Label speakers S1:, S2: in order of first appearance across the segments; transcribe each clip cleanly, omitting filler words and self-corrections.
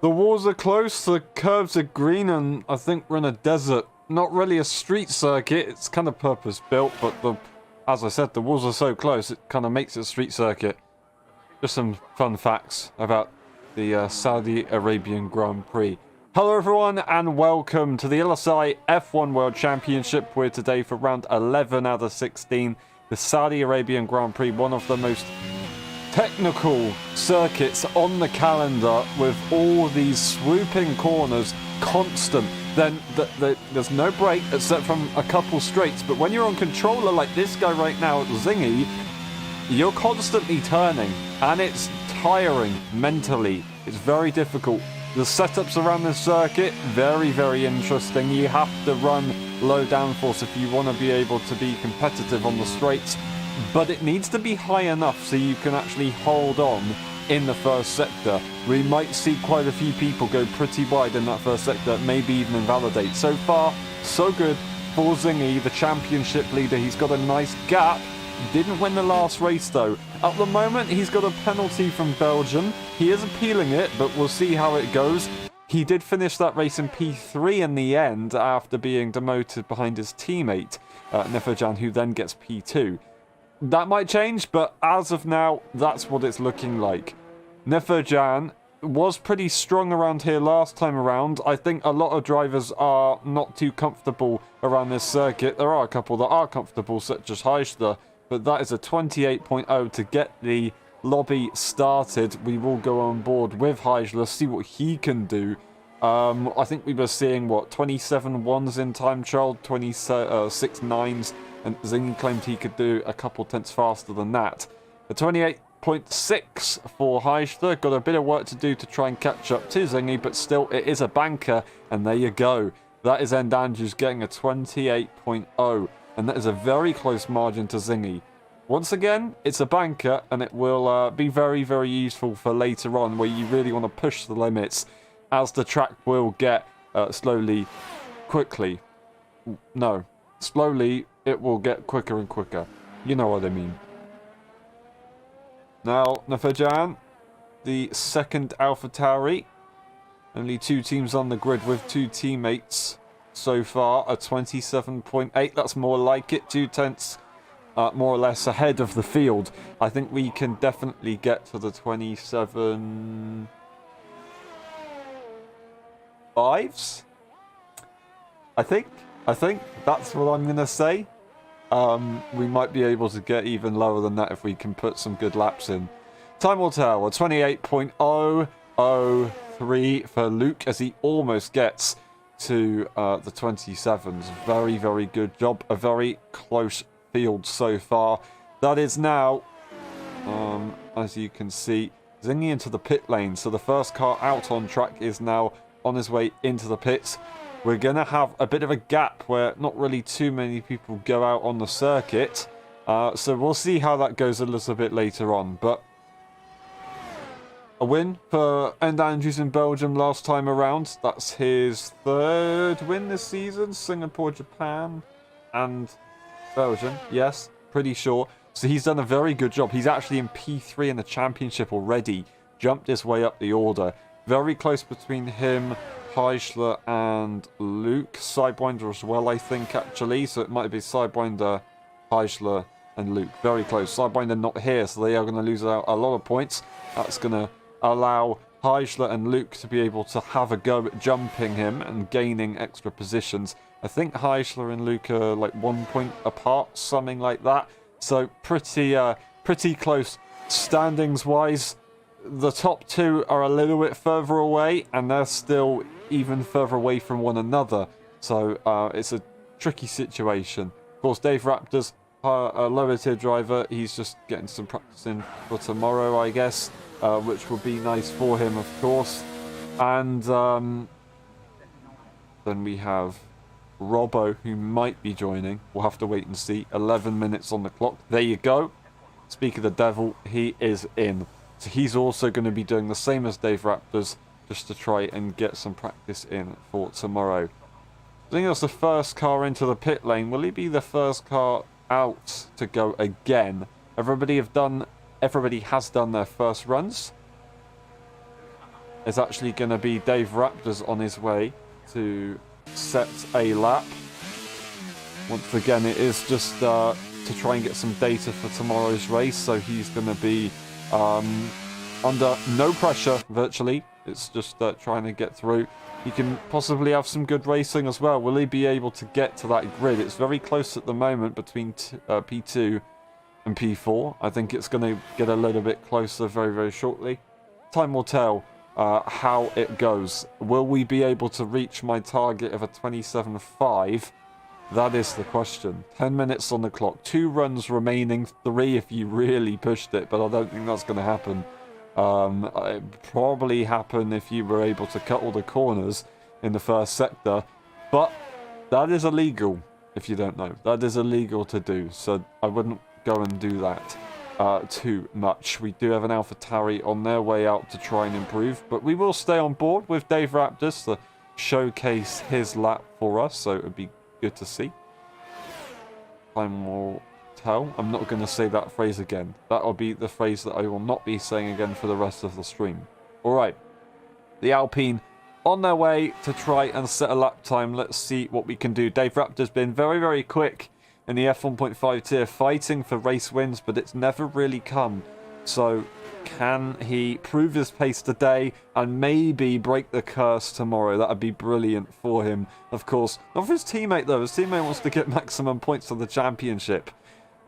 S1: The walls are close, the curves are green, and I think we're in a desert. Not really a street circuit, it's kind of purpose-built, but as I said, the walls are so close, it kind of makes it a street circuit. Just some fun facts about the Saudi Arabian Grand Prix. Hello everyone, and welcome to the LSI F1 World Championship. We're today for round 11 out of 16. The Saudi Arabian Grand Prix, one of the most technical circuits on the calendar, with all these swooping corners, constant. Then there's no break except from a couple straights, but when you're on controller like this guy right now at Zingy, you're constantly turning, and it's tiring mentally. It's very difficult. The setups around this circuit, very, very interesting. You have to run low downforce if you want to be able to be competitive on the straights, but it needs to be high enough so you can actually hold on in the first sector. We might see quite a few people go pretty wide in that first sector, maybe even invalidate. So far, so good for Zingy, the championship leader. He's got a nice gap. Didn't win the last race though. At the moment, he's got a penalty from Belgium. He is appealing it, but we'll see how it goes. He did finish that race in P3 in the end after being demoted behind his teammate, Neferjan, who then gets P2. That might change, but as of now, that's what it's looking like. Neferjan was pretty strong around here last time around. I think a lot of drivers are not too comfortable around this circuit. There are a couple that are comfortable, such as Heisler, but that is a 28.0 to get the lobby started. We will go on board with Heisler, see what he can do. I think we were seeing, what, 27 ones in time trial, 26 nines, and Zingy claimed he could do a couple tenths faster than that. The 28.6 for Heisler, got a bit of work to do to try and catch up to Zingy, but still, it is a banker, and there you go. That is End Andrews getting a 28.0, and that is a very close margin to Zingy. Once again, it's a banker, and it will be very, very useful for later on, where you really want to push the limits, as the track will get slowly, it will get quicker and quicker. You know what I mean. Now, Neferjan, the second AlphaTauri. Only two teams on the grid with two teammates so far. A 27.8, that's more like it. 2 tenths more or less ahead of the field. I think we can definitely get to the 27.5s. I think that's what I'm going to say. We might be able to get even lower than that if we can put some good laps in. Time will tell. A 28.003 for Luke as he almost gets to the 27s. Very, very good job. A very close field so far. That is now, as you can see, Zingy into the pit lane. So the first car out on track is now on his way into the pits. We're going to have a bit of a gap where not really too many people go out on the circuit. So we'll see how that goes a little bit later on. But a win for End Andrews in Belgium last time around. That's his 3rd win this season. Singapore, Japan, and Belgium. Yes, pretty sure. So he's done a very good job. He's actually in P3 in the championship already. Jumped his way up the order. Very close between him, Heisler, and Luke. Sidewinder as well, I think, actually. So it might be Sidewinder, Heisler, and Luke. Very close. Sidewinder not here, so they are going to lose out a lot of points. That's going to allow Heisler and Luke to be able to have a go at jumping him and gaining extra positions. I think Heisler and Luke are like 1 point apart, something like that. So pretty close standings-wise. The top two are a little bit further away, and they're still even further away from one another. So it's a tricky situation. Of course, Dave Raptor's a lower tier driver. He's just getting some practice in for tomorrow, I guess, which will be nice for him, of course. And then we have Robbo, who might be joining. We'll have to wait and see. 11 minutes on the clock. There you go. Speak of the devil, he is in. So he's also going to be doing the same as Dave Raptors, just to try and get some practice in for tomorrow. I think that's the first car into the pit lane. Will he be the first car out to go again? Everybody has done their first runs. is actually going to be Dave Raptors on his way to set a lap. Once again, it is just to try and get some data for tomorrow's race, so he's going to be under no pressure, virtually. It's just trying to get through. He can possibly have some good racing as well. Will he be able to get to that grid? It's very close at the moment between P2 and P4. I think it's going to get a little bit closer very, very shortly. Time will tell how it goes. Will we be able to reach my target of a 27.5? That is the question. 10 minutes on the clock. 2 runs remaining. 3 if you really pushed it, but I don't think that's going to happen. It'd probably happen if you were able to cut all the corners in the first sector. But that is illegal, if you don't know. That is illegal to do, so I wouldn't go and do that too much. We do have an AlphaTauri on their way out to try and improve, but we will stay on board with Dave Raptors to showcase his lap for us, so it would be good to see. Time will tell. I'm not going to say that phrase again. That'll be the phrase that I will not be saying again for the rest of the stream. Alright. The Alpine on their way to try and set a lap time. Let's see what we can do. Dave Raptor's been very, very quick in the F1.5 tier, fighting for race wins, but it's never really come. So can he prove his pace today and maybe break the curse tomorrow? That would be brilliant for him. Of course, not for his teammate though. His teammate wants to get maximum points for the championship.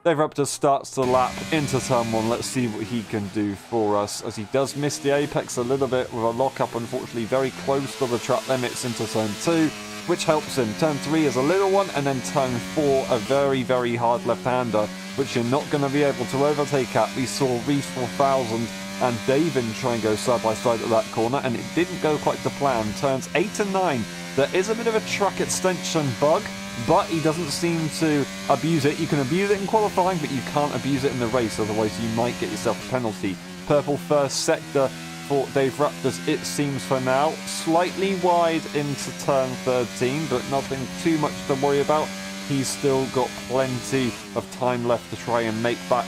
S1: Dave Raptor starts the lap into turn 1. Let's see what he can do for us, as he does miss the apex a little bit with a lockup, unfortunately very close to the track limits into turn 2, which helps him. Turn 3 is a little one, and then turn 4 a very, very hard left-hander, which you're not going to be able to overtake at. We saw Reese 4000 and Davin try and go side by side at that corner, and it didn't go quite to plan. Turns 8 and 9, there is a bit of a track extension bug, but he doesn't seem to abuse it. You can abuse it in qualifying, but you can't abuse it in the race, otherwise you might get yourself a penalty. Purple first sector for Dave Raptors, it seems for now. Slightly wide into turn 13, but nothing too much to worry about. He's still got plenty of time left to try and make back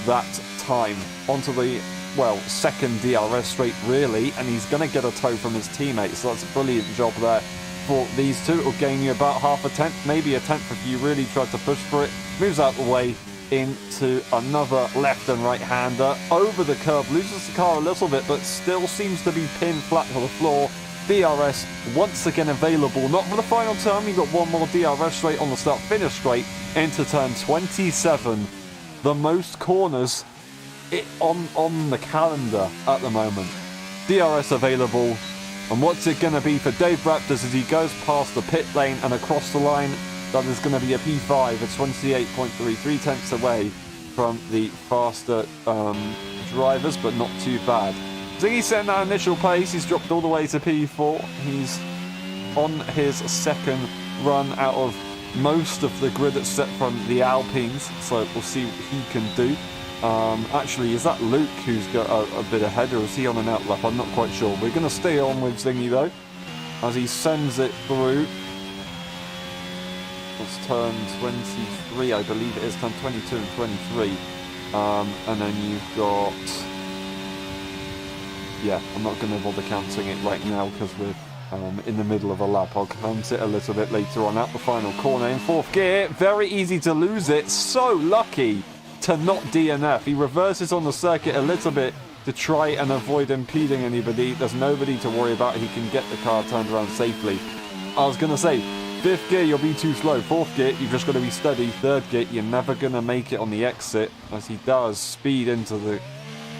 S1: that time. Onto the, well, second DRS straight really, and he's going to get a tow from his teammates, so that's a brilliant job there for these two. It will gain you about half a tenth, maybe a tenth if you really try to push for it. Moves out the way into another left and right hander over the curb, loses the car a little bit, but still seems to be pinned flat to the floor. DRS once again available, not for the final turn. You've got one more DRS straight on the start finish straight into turn 27. The most corners on the calendar at the moment. DRS available. And what's it going to be for Dave Raptors as he goes past the pit lane and across the line? That is going to be a P5 at 28.3, 3 tenths away from the faster drivers, but not too bad. Ziggy's setting that initial pace. He's dropped all the way to P4. He's on his second run out of most of the grid that's set from the Alpines, so we'll see what he can do. Actually, is that Luke who's got a bit ahead, or is he on an outlap? I'm not quite sure. We're going to stay on with Zingy though, as he sends it through. It's turn 23, I believe it is, turn 22 and 23. And then you've got... Yeah, I'm not going to bother counting it right now because we're in the middle of a lap. I'll count it a little bit later on at the final corner in 4th gear. Very easy to lose it. So lucky to not DNF. He reverses on the circuit a little bit to try and avoid impeding anybody. There's nobody to worry about. He can get the car turned around safely. I was going to say, 5th gear, you'll be too slow. 4th gear, you've just got to be steady. 3rd gear, you're never going to make it on the exit, as he does speed into the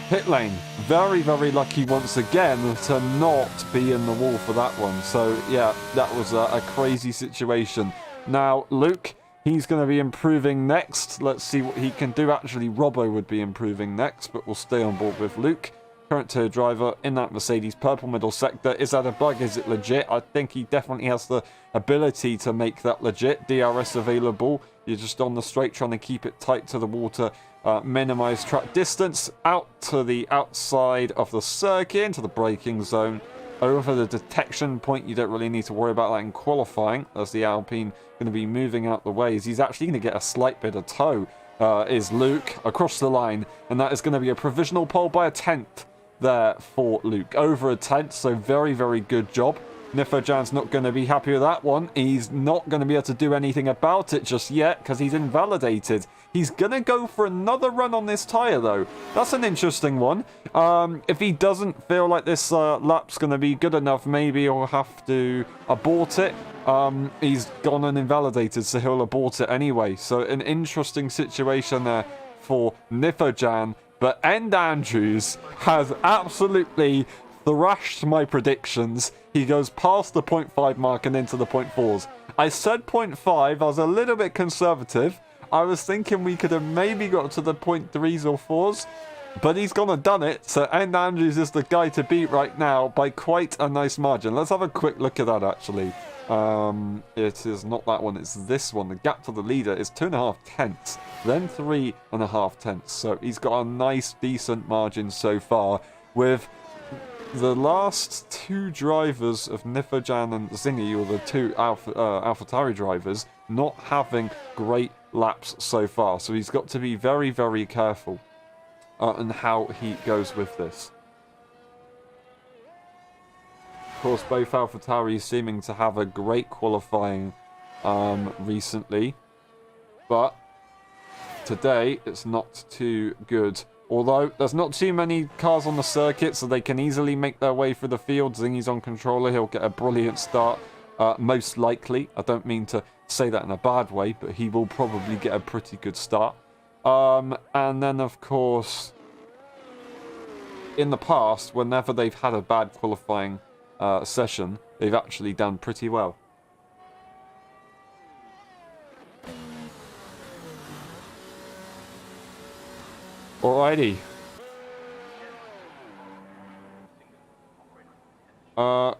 S1: pit lane. Very, very lucky once again to not be in the wall for that one. So, yeah, that was a crazy situation. Now, Luke, he's going to be improving next. Let's see what he can do. Actually, Robbo would be improving next, but we'll stay on board with Luke. Current tier driver in that Mercedes purple middle sector. Is that a bug? Is it legit? I think he definitely has the ability to make that legit. DRS available. You're just on the straight trying to keep it tight to the water. Minimize track distance out to the outside of the circuit into the braking zone. Over the detection point, you don't really need to worry about that in qualifying, as the Alpine going to be moving out the way. He's actually going to get a slight bit of tow, is Luke, across the line, and that is going to be a provisional pole by a tenth there for Luke. Over a tenth, so very, very good job. Nifojan's not going to be happy with that one. He's not going to be able to do anything about it just yet because he's invalidated. He's going to go for another run on this tyre, though. That's an interesting one. If he doesn't feel like this lap's going to be good enough, maybe he'll have to abort it. He's gone and invalidated, so he'll abort it anyway. So an interesting situation there for Nifojan. But End Andrews has absolutely thrashed my predictions. He goes past the 0.5 mark and into the 0.4s. I said 0.5. I was a little bit conservative. I was thinking we could have maybe got to the 0.3s or 4s. But he's gone and done it. So End Andrews is the guy to beat right now by quite a nice margin. Let's have a quick look at that, actually. It is not that one. It's this one. The gap to the leader is 2.5 tenths. Then 3.5 tenths. So he's got a nice, decent margin so far. With the last two drivers of Nifojan and Zingy, or the two AlphaTauri drivers, not having great laps so far. So he's got to be very, very careful on how he goes with this. Of course, both AlphaTauri seeming to have a great qualifying recently. But today, it's not too good. Although, there's not too many cars on the circuit, so they can easily make their way through the field. Zingy's on controller. He'll get a brilliant start, most likely. I don't mean to say that in a bad way, but he will probably get a pretty good start. And then, of course, in the past, whenever they've had a bad qualifying session, they've actually done pretty well. Alrighty.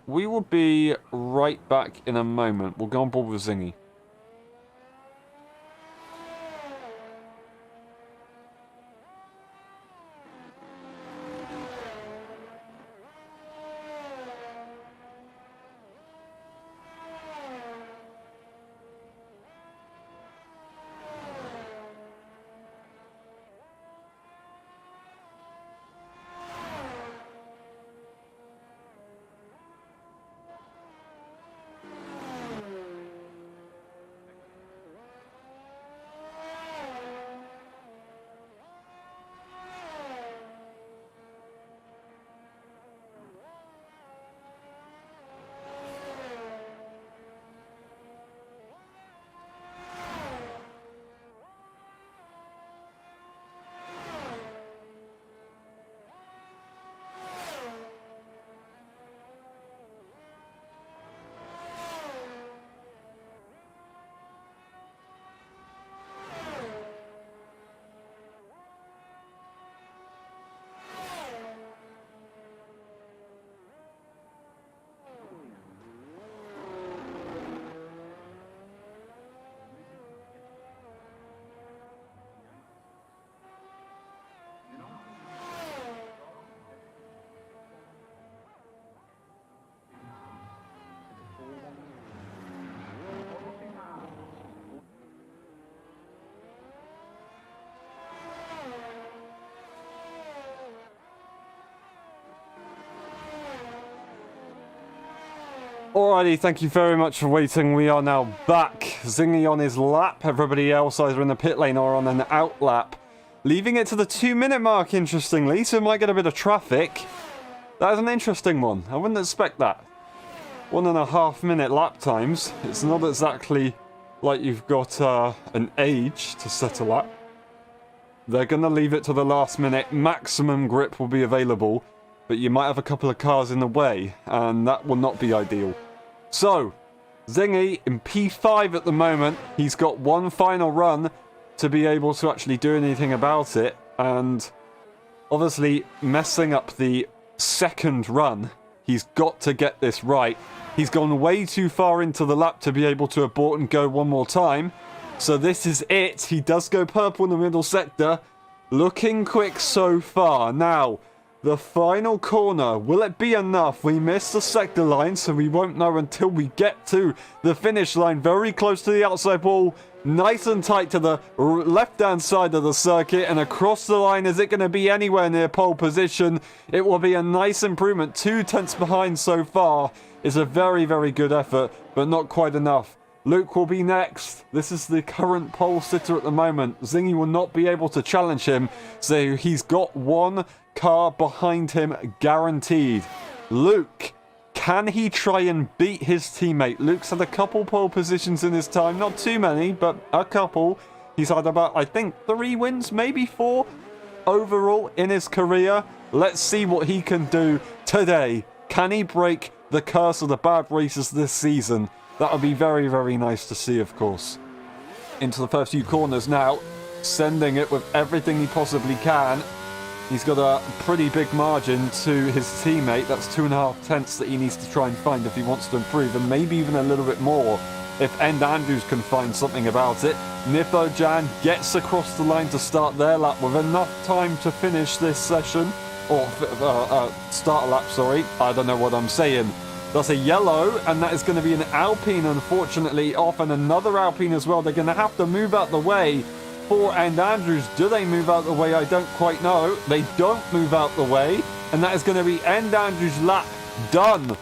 S1: We will be right back in a moment. We'll go on board with Zingy. Alrighty, thank you very much for waiting. We are now back. Zingy on his lap. Everybody else either in the pit lane or on an out lap. Leaving it to the 2-minute mark, interestingly, so we might get a bit of traffic. That is an interesting one. I wouldn't expect that. 1.5 minute lap times. It's not exactly like you've got an age to set a lap. They're going to leave it to the last minute. Maximum grip will be available, but you might have a couple of cars in the way, and that will not be ideal. So, Zingy in P5 at the moment. He's got one final run to be able to actually do anything about it, and obviously messing up the second run. He's got to get this right. He's gone way too far into the lap to be able to abort and go one more time. So this is it. He does go purple in the middle sector. Looking quick so far. Now, The final corner. Will it be enough? We missed the sector line, so we won't know until we get to the finish line. Very close to the outside wall. Nice and tight to the left-hand side of the circuit. And across the line, is it going to be anywhere near pole position? It will be a nice improvement. 2 tenths behind so far. It's a very, very good effort, but not quite enough. Luke will be next. This is the current pole sitter at the moment. Zingy will not be able to challenge him, so he's got 1 car behind him guaranteed. Luke, can he try and beat his teammate? Luke's had a couple pole positions in his time, not too many, but a couple. He's had about, I think, 3 wins, maybe 4 overall in his career. Let's see what he can do today. Can he break the curse of the bad races this season? That would be very, very nice to see, of course. Into the first few corners now, sending it with everything he possibly can. He's got a pretty big margin to his teammate. That's 2.5 tenths that he needs to try and find if he wants to improve, and maybe even a little bit more if End Andrews can find something about it. Nifojan gets across the line to start their lap with enough time to finish this session. Or start a lap, sorry. I don't know what I'm saying. That's a yellow, and that is going to be an Alpine, unfortunately, off, and another Alpine as well. They're going to have to move out the way for End Andrews. Do they move out the way? I don't quite know. They don't move out the way, and that is going to be End Andrews' lap done.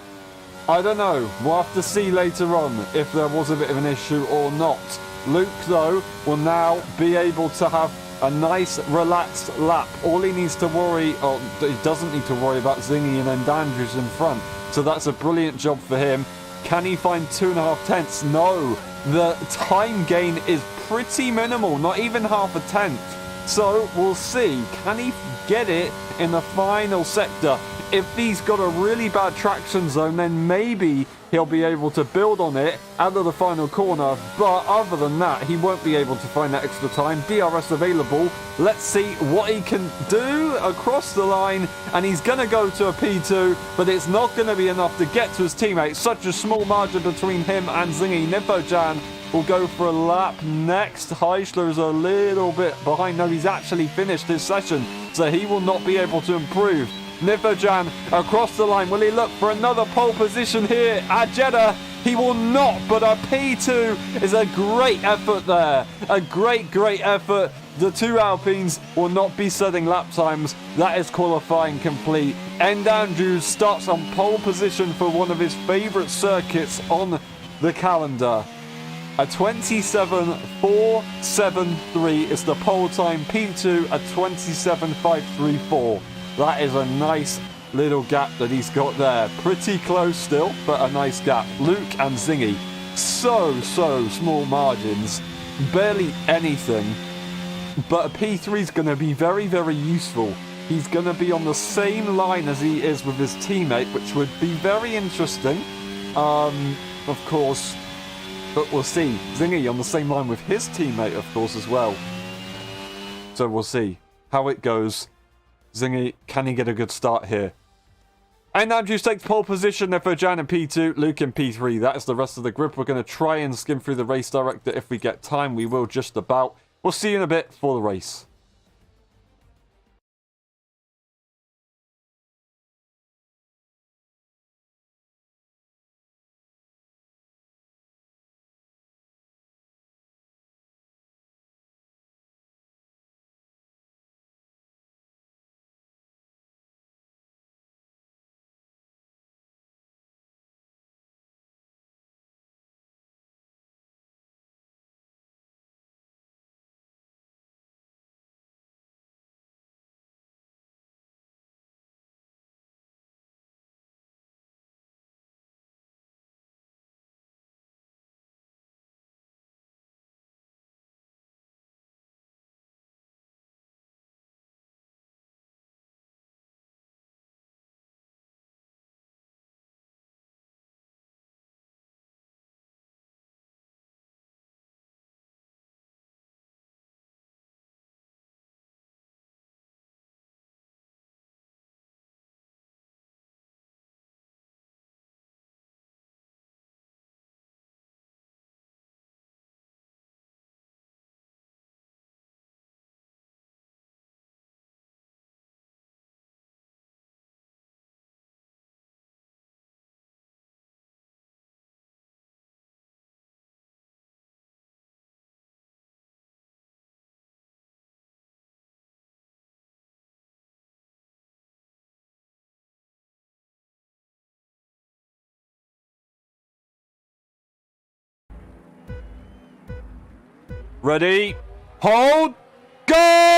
S1: I don't know. We'll have to see later on if there was a bit of an issue or not. Luke, though, will now be able to have a nice, relaxed lap. All he needs to worry, or he doesn't need to worry about Zingy and End Andrews in front. So that's a brilliant job for him. Can he find 2.5 tenths? No. The time gain is pretty minimal, not even half a tenth. So we'll see. Can he get it in the final sector? If he's got a really bad traction zone, then maybe he'll be able to build on it out of the final corner. But other than that, he won't be able to find that extra time. DRS available. Let's see what he can do across the line. And he's going to go to a P2, but it's not going to be enough to get to his teammate. Such a small margin between him and Zingy. Nifojan will go for a lap next. Heisler is a little bit behind. No, he's actually finished his session, so he will not be able to improve. Nifojan across the line. Will he look for another pole position here at Jeddah? He will not, but a P2 is a great effort there. A great, great effort. The 2 Alpines will not be setting lap times. That is qualifying complete. End Andrews starts on pole position for one of his favourite circuits on the calendar. A 27.473 is the pole time. P2 a 27.534. That is a nice little gap that he's got there. Pretty close still, but a nice gap. Luke and Zingy, so small margins. Barely anything. But a P3 is going to be very, very useful. He's going to be on the same line as he is with his teammate, which would be very interesting. Of course. But we'll see. Zingy on the same line with his teammate, of course, as well. So we'll see how it goes. Zingy, can he get a good start here? And Andrews takes pole position. Nifojan in P2, Luke in P3. That is the rest of the group. We're going to try and skim through the race director. If we get time, we will just about. We'll see you in a bit for the race. Ready, hold, go!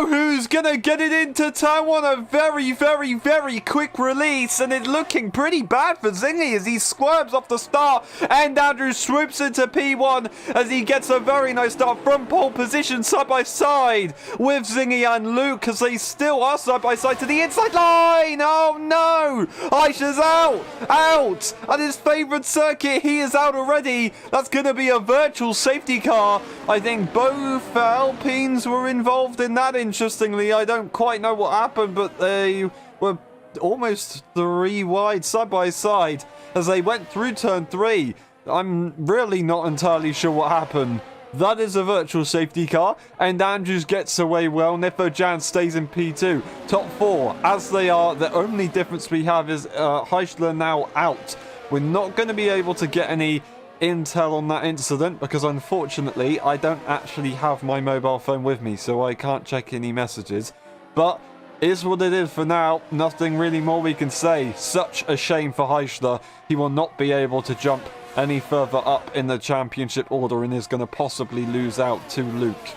S1: Who's gonna get it into turn one? A very, very, very quick release, and it's looking pretty bad for Zingy as he squirms off the start, and Andrew swoops into P1 as he gets a very nice start from pole position side by side with Zingy and Luke as they still are side by side to the inside line. Oh no! Aisha's out, and his favourite circuit, he is out already. That's gonna be a virtual safety car. I think both Alpines were involved in that, interestingly. I don't quite know what happened, but they were almost 3 wide side by side as they went through turn 3. I'm really not entirely sure what happened. That is a virtual safety car, and Andrews gets away well. Nifo-Jan stays in P2. Top 4, as they are. The only difference we have is Heischler now out. We're not going to be able to get any intel on that incident because unfortunately I don't actually have my mobile phone with me, so I can't check any messages. But is what it is for now. Nothing really more we can say. Such a shame for Heischler. He will not be able to jump any further up in the championship order and is going to possibly lose out to Luke.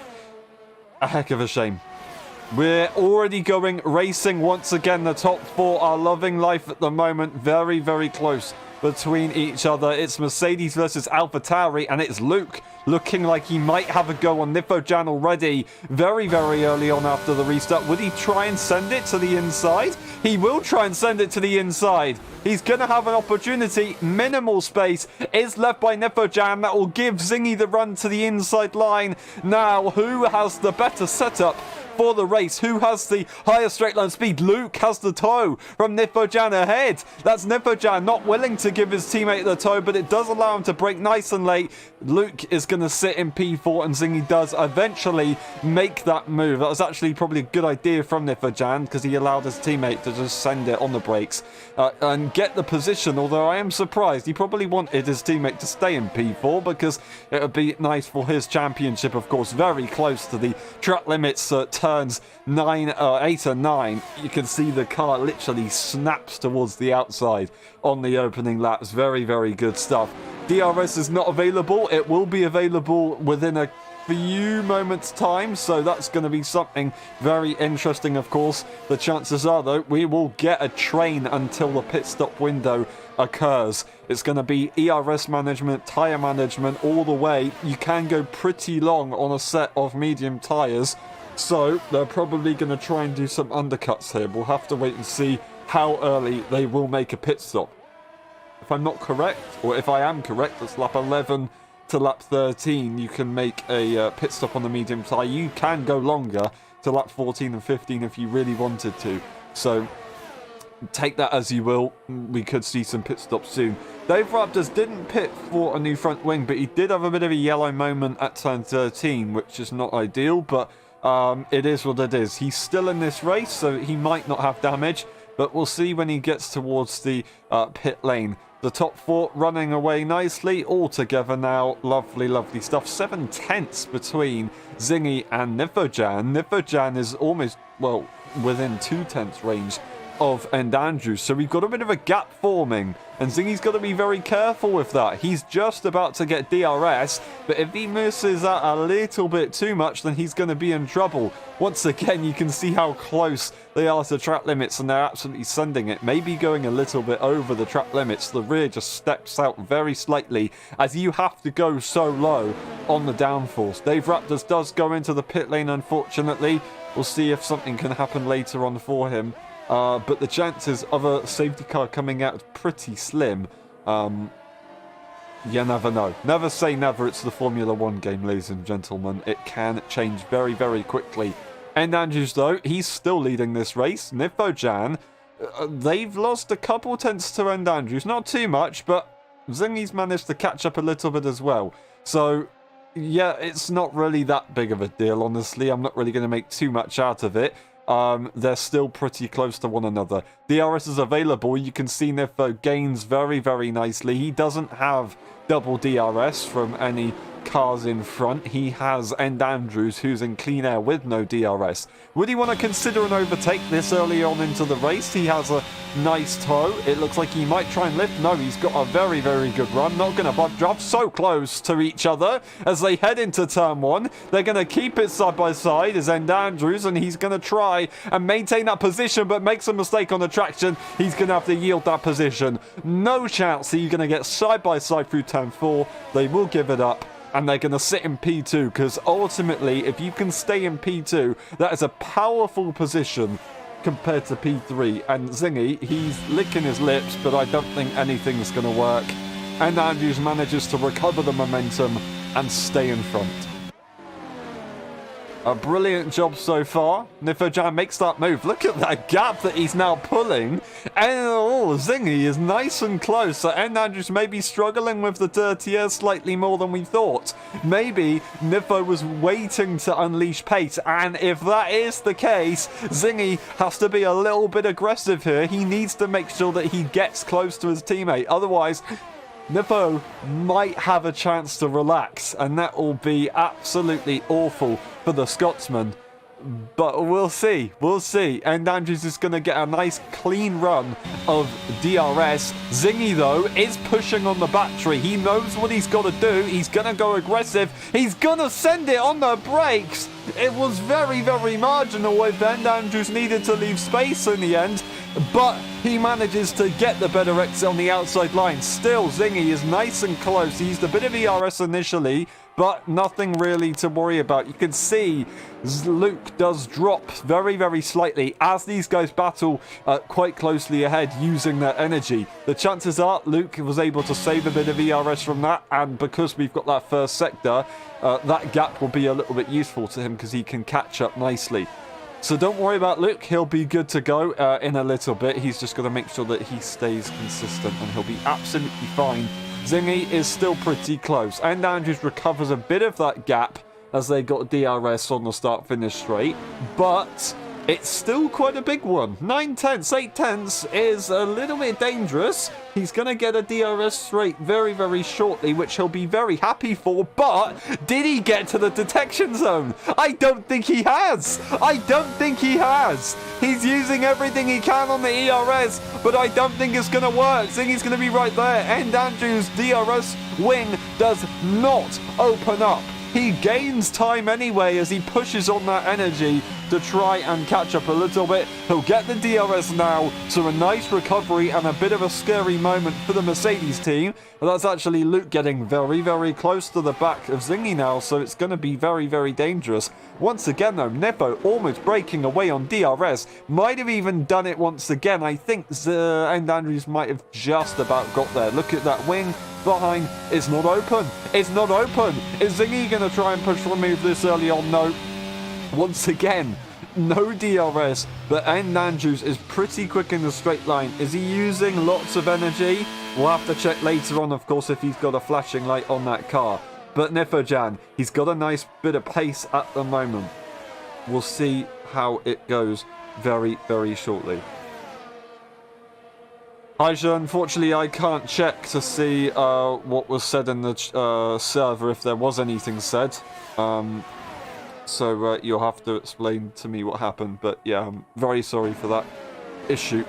S1: A heck of a shame. We're already going racing once again. The top 4 are loving life at the moment. Very, very close between each other. It's Mercedes versus AlphaTauri, and it's Luke looking like he might have a go on Nifo-Jan already. Very, very early on after the restart. Would he try and send it to the inside? He will try and send it to the inside. He's going to have an opportunity. Minimal space is left by Nifo-Jan. That will give Zingy the run to the inside line. Now, who has the better setup for the race? Who has the higher straight line speed? Luke has the tow from Nifo-Jan ahead. That's Nifo-Jan not willing to give his teammate the tow, but it does allow him to brake nice and late. Luke is going to sit in P4, and Zingy does eventually make that move. That was actually probably a good idea from Nifo-Jan because he allowed his teammate to just send it on the brakes and get the position, although I am surprised. He probably wanted his teammate to stay in P4 because it would be nice for his championship, of course, very close to the track limits turns 8 and 9. You can see the car literally snaps towards the outside on the opening laps. Very, very good stuff. DRS is not available. It will be available within a few moments time, so that's going to be something very interesting. Of course, the chances are though we will get a train until the pit stop window occurs. It's going to be ERS management, tire management all the way. You can go pretty long on a set of medium tires, so they're probably going to try and do some undercuts here. We'll have to wait and see how early they will make a pit stop. If I'm not correct, or if I am correct, it's lap 11 to lap 13. You can make a pit stop on the medium tyre. You can go longer to lap 14 and 15 if you really wanted to. So take that as you will. We could see some pit stops soon. Dave Raptors didn't pit for a new front wing, but he did have a bit of a yellow moment at turn 13, which is not ideal, but it is what it is. He's still in this race, so he might not have damage, but we'll see when he gets towards the pit lane. The top 4 running away nicely all together now. Lovely, lovely stuff. 7 tenths between Zingy and Nifo-Jan. Nifo-Jan is almost, well, within 2 tenths range of Andrews. So we've got a bit of a gap forming, and Zingy's got to be very careful with that. He's just about to get DRS, but if he misses that a little bit too much, then he's going to be in trouble. Once again, you can see how close they are to track limits, and they're absolutely sending it. Maybe going a little bit over the track limits. The rear just steps out very slightly as you have to go so low on the downforce. Dave Raptors does go into the pit lane, unfortunately. We'll see if something can happen later on for him. But the chances of a safety car coming out is pretty slim. You never know. Never say never. It's the Formula 1 game, ladies and gentlemen. It can change very, very quickly. And Andrews, though, he's still leading this race. Nifo-Jan, they've lost a couple tenths to Andrews. Not too much, but Zingy's managed to catch up a little bit as well. So, yeah, it's not really that big of a deal, honestly. I'm not really going to make too much out of it. They're still pretty close to one another. DRS is available. You can see Nifo gains very, very nicely. He doesn't have double DRS from any cars in front. He has End Andrews, who's in clean air with no DRS. Would he want to consider an overtake this early on into the race? He has a nice toe. It looks like he might try and lift. No, he's got a very, very good run. Not going to bump drop. So close to each other as they head into turn one. They're going to keep it side by side as End Andrews, and he's going to try and maintain that position, but makes a mistake on the traction. He's going to have to yield that position. No chance that you're going to get side by side through turn four. They will give it up. And they're going to sit in P2, because ultimately, if you can stay in P2, that is a powerful position compared to P3. And Zingy, he's licking his lips, but I don't think anything's going to work. And Andrews manages to recover the momentum and stay in front. A brilliant job so far. Nifojan makes that move. Look at that gap that he's now pulling. And Zingy is nice and close. So End Andrews may be struggling with the dirty air slightly more than we thought. Maybe Nifo was waiting to unleash pace. And if that is the case, Zingy has to be a little bit aggressive here. He needs to make sure that he gets close to his teammate. Otherwise, Nifo might have a chance to relax, and that will be absolutely awful for the Scotsman. But we'll see. We'll see. And Andrews is going to get a nice clean run of DRS. Zingy, though, is pushing on the battery. He knows what he's got to do. He's going to go aggressive. He's going to send it on the brakes. It was very, very marginal if End Andrews needed to leave space in the end. But he manages to get the better exit on the outside line. Still, Zingy is nice and close. He used a bit of ERS initially, but nothing really to worry about. You can see Luke does drop very, very slightly as these guys battle quite closely ahead using their energy. The chances are Luke was able to save a bit of ERS from that, and because we've got that first sector, that gap will be a little bit useful to him because he can catch up nicely. So don't worry about Luke, he'll be good to go in a little bit. He's just got to make sure that he stays consistent and he'll be absolutely fine. Zingy is still pretty close. And Andrews recovers a bit of that gap as they got DRS on the start-finish straight. But it's still quite a big one. 9 tenths, 8 tenths is a little bit dangerous. He's going to get a DRS straight very, very shortly, which he'll be very happy for. But did he get to the detection zone? I don't think he has. I don't think he has. He's using everything he can on the ERS, but I don't think it's going to work. Zingy's going to be right there. And Andrews' DRS wing does not open up. He gains time anyway as he pushes on that energy to try and catch up a little bit. He'll get the DRS now, so a nice recovery and a bit of a scary moment for the Mercedes team. But that's actually Luke getting very, very close to the back of Zingy now, so it's going to be very, very dangerous. Once again, though, Nepo almost breaking away on DRS. Might have even done it once again. I think End Andrews might have just about got there. Look at that wing behind. It's not open. It's not open. Is Zingy going to try and push for a move this early on? No. Once again, no DRS, but End Andrews is pretty quick in the straight line. Is he using lots of energy? We'll have to check later on, of course, if he's got a flashing light on that car. But Nefojan, he's got a nice bit of pace at the moment. We'll see how it goes very, very shortly. Aisha, unfortunately, I can't check to see what was said in the server, if there was anything said. So you'll have to explain to me what happened. But yeah, I'm very sorry for that issue.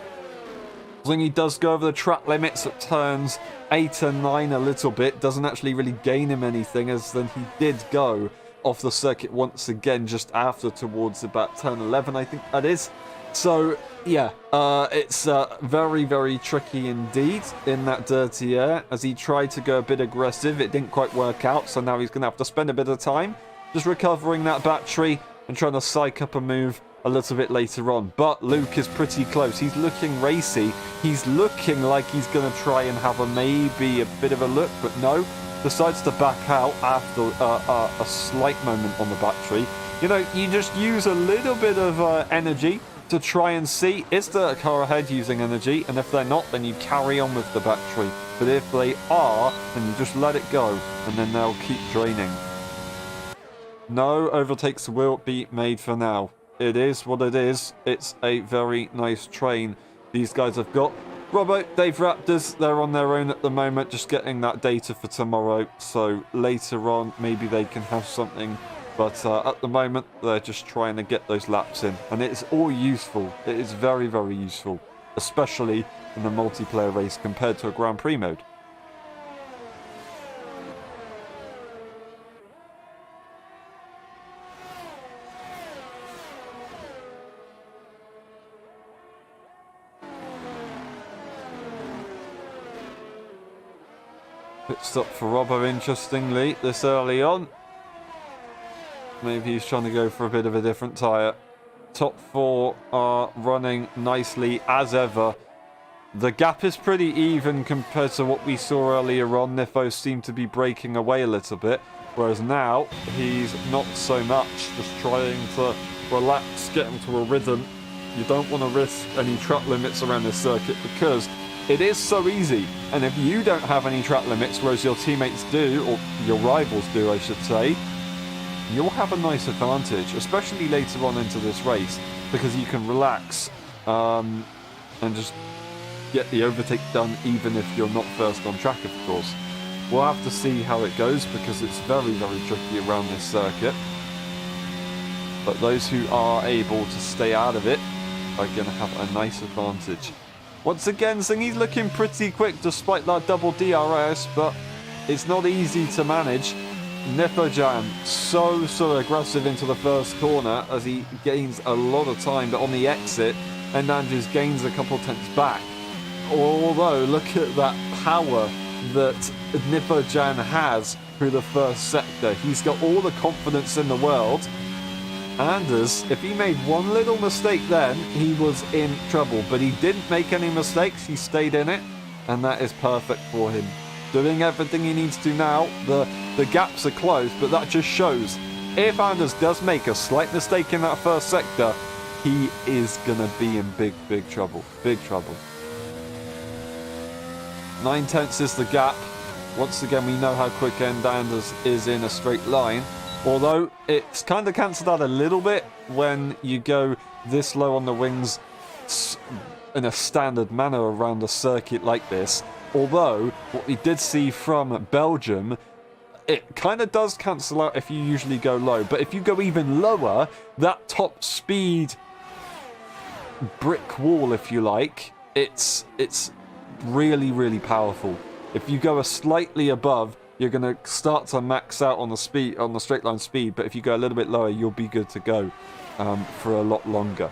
S1: Zingy does go over the track limits at turns 8 and 9 a little bit. Doesn't actually really gain him anything, as then he did go off the circuit once again just after, towards about turn 11, I think that is. So yeah, it's very, very tricky indeed in that dirty air. As he tried to go a bit aggressive, it didn't quite work out, so now he's going to have to spend a bit of time just recovering that battery and trying to psych up a move a little bit later on. But Luke is pretty close. He's looking racy. He's looking like he's going to try and have maybe a bit of a look, but no. Decides to back out after a slight moment on the battery. You know, you just use a little bit of energy to try and see, is the car ahead using energy? And if they're not, then you carry on with the battery. But if they are, then you just let it go, and then they'll keep draining. No overtakes will be made for now. It is what it is. It's a very nice train these guys have got. Robbo, Dave Raptors, they're on their own at the moment, just getting that data for tomorrow. So later on, maybe they can have something. But at the moment, they're just trying to get those laps in. And it's all useful. It is very, very useful. Especially in the multiplayer race compared to a Grand Prix mode. Pit stop for Robbo, interestingly, this early on. Maybe he's trying to go for a bit of a different tyre. Top four are running nicely as ever. The gap is pretty even compared to what we saw earlier on. Nifo seemed to be breaking away a little bit, whereas now he's not so much, just trying to relax, get into a rhythm. You don't want to risk any track limits around this circuit because it is so easy, and if you don't have any track limits, whereas your teammates do, or your rivals do, I should say, you'll have a nice advantage, especially later on into this race, because you can relax and just get the overtake done, even if you're not first on track, of course. We'll have to see how it goes, because it's very, very tricky around this circuit. But those who are able to stay out of it are going to have a nice advantage. Once again, Zingy's looking pretty quick despite that double DRS, but it's not easy to manage. Nifojan so aggressive into the first corner as he gains a lot of time, but on the exit, and Andrews gains a couple tenths back. Although, look at that power that Nifojan has through the first sector. He's got all the confidence in the world. Anders, if he made one little mistake then, he was in trouble. But he didn't make any mistakes, he stayed in it, and that is perfect for him. Doing everything he needs to now. The gaps are closed, but that just shows if Anders does make a slight mistake in that first sector, he is going to be in big trouble. Big trouble. 9 tenths is the gap. Once again, we know how quick Anders is in a straight line. Although it's kind of cancelled out a little bit when you go this low on the wings in a standard manner around a circuit like this. Although, what we did see from Belgium, it kind of does cancel out if you usually go low. But if you go even lower, that top speed brick wall, if you like, it's really powerful. If you go a slightly above, you're going to start to max out on the speed, on the straight line speed, but if you go a little bit lower, you'll be good to go for a lot longer.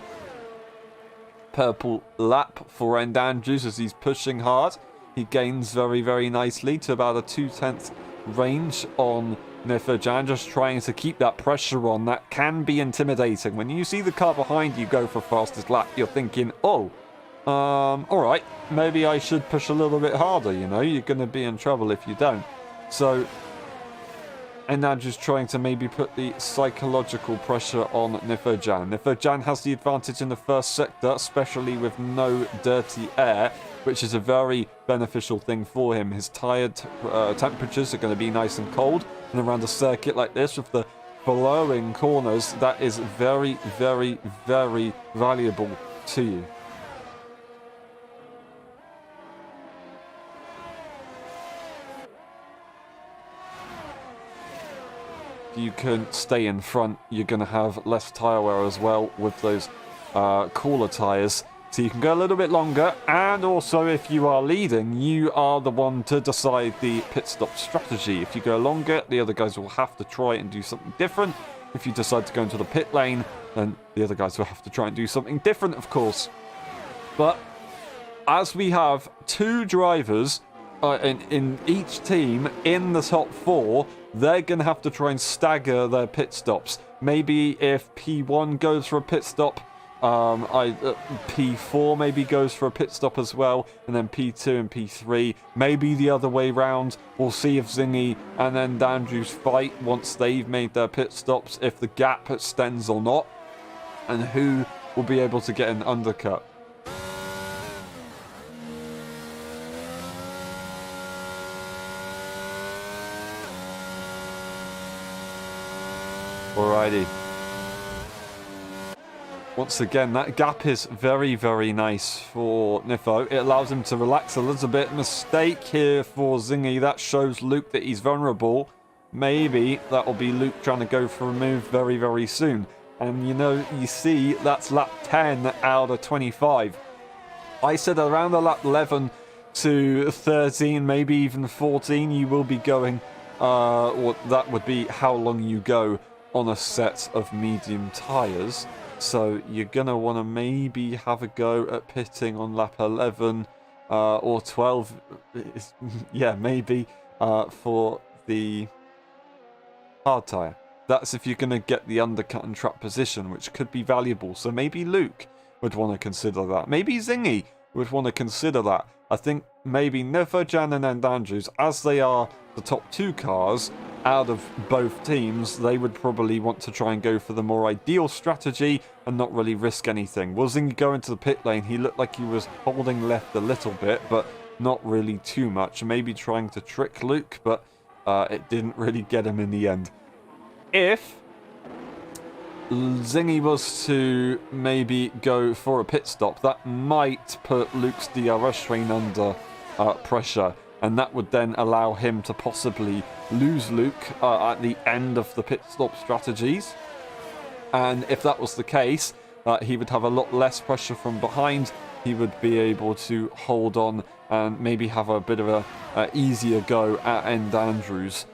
S1: Purple lap for Andrews as he's pushing hard. He gains very nicely to about a 2/10 range on Nifojan, just trying to keep that pressure on. That can be intimidating. When you see the car behind you go for fastest lap, you're thinking, oh, alright, maybe I should push a little bit harder, you know, you're going to be in trouble if you don't. So, and now just trying to maybe put the psychological pressure on Nifojan. Nifojan has the advantage in the first sector, especially with no dirty air, which is a very beneficial thing for him. His tyre temperatures are going to be nice and cold, and around a circuit like this with the flowing corners, that is very valuable to you. You can stay in front, you're going to have less tyre wear as well with those cooler tyres. So you can go a little bit longer, and also if you are leading, you are the one to decide the pit stop strategy. If you go longer, the other guys will have to try and do something different. If you decide to go into the pit lane, then the other guys will have to try and do something different, of course. But as we have two drivers in each team in the top four, they're going to have to try and stagger their pit stops. Maybe if P1 goes for a pit stop, P4 maybe goes for a pit stop as well, and then P2 and P3, maybe the other way round. We'll see if Zingy and then Andrews fight once they've made their pit stops, if the gap extends or not, and who will be able to get an undercut. Alrighty. Once again, that gap is very, very nice for Nifo. It allows him to relax a little bit. Mistake here for Zingy. That shows Luke that he's vulnerable. Maybe that will be Luke trying to go for a move very, very soon. And, you see, that's lap 10 out of 25. I said around the lap 11 to 13, maybe even 14, you will be going, or that would be how long you go on a set of medium tyres. So you're going to want to maybe have a go at pitting on lap 11 or 12. Yeah, maybe for the hard tyre. That's if you're going to get the undercut and trap position, which could be valuable. So maybe Luke would want to consider that. Maybe Zingy would want to consider that. I think maybe Nevojan and Andrews, as they are the top two cars out of both teams, they would probably want to try and go for the more ideal strategy and not really risk anything. Will Zingy go into the pit lane? He looked like he was holding left a little bit, but not really too much. Maybe trying to trick Luke, but it didn't really get him in the end. If Zingy was to maybe go for a pit stop, that might put Luke's DRS train under pressure, and that would then allow him to possibly lose Luke at the end of the pit stop strategies. And if that was the case, he would have a lot less pressure from behind. He would be able to hold on and maybe have a bit of a easier go at End Andrews.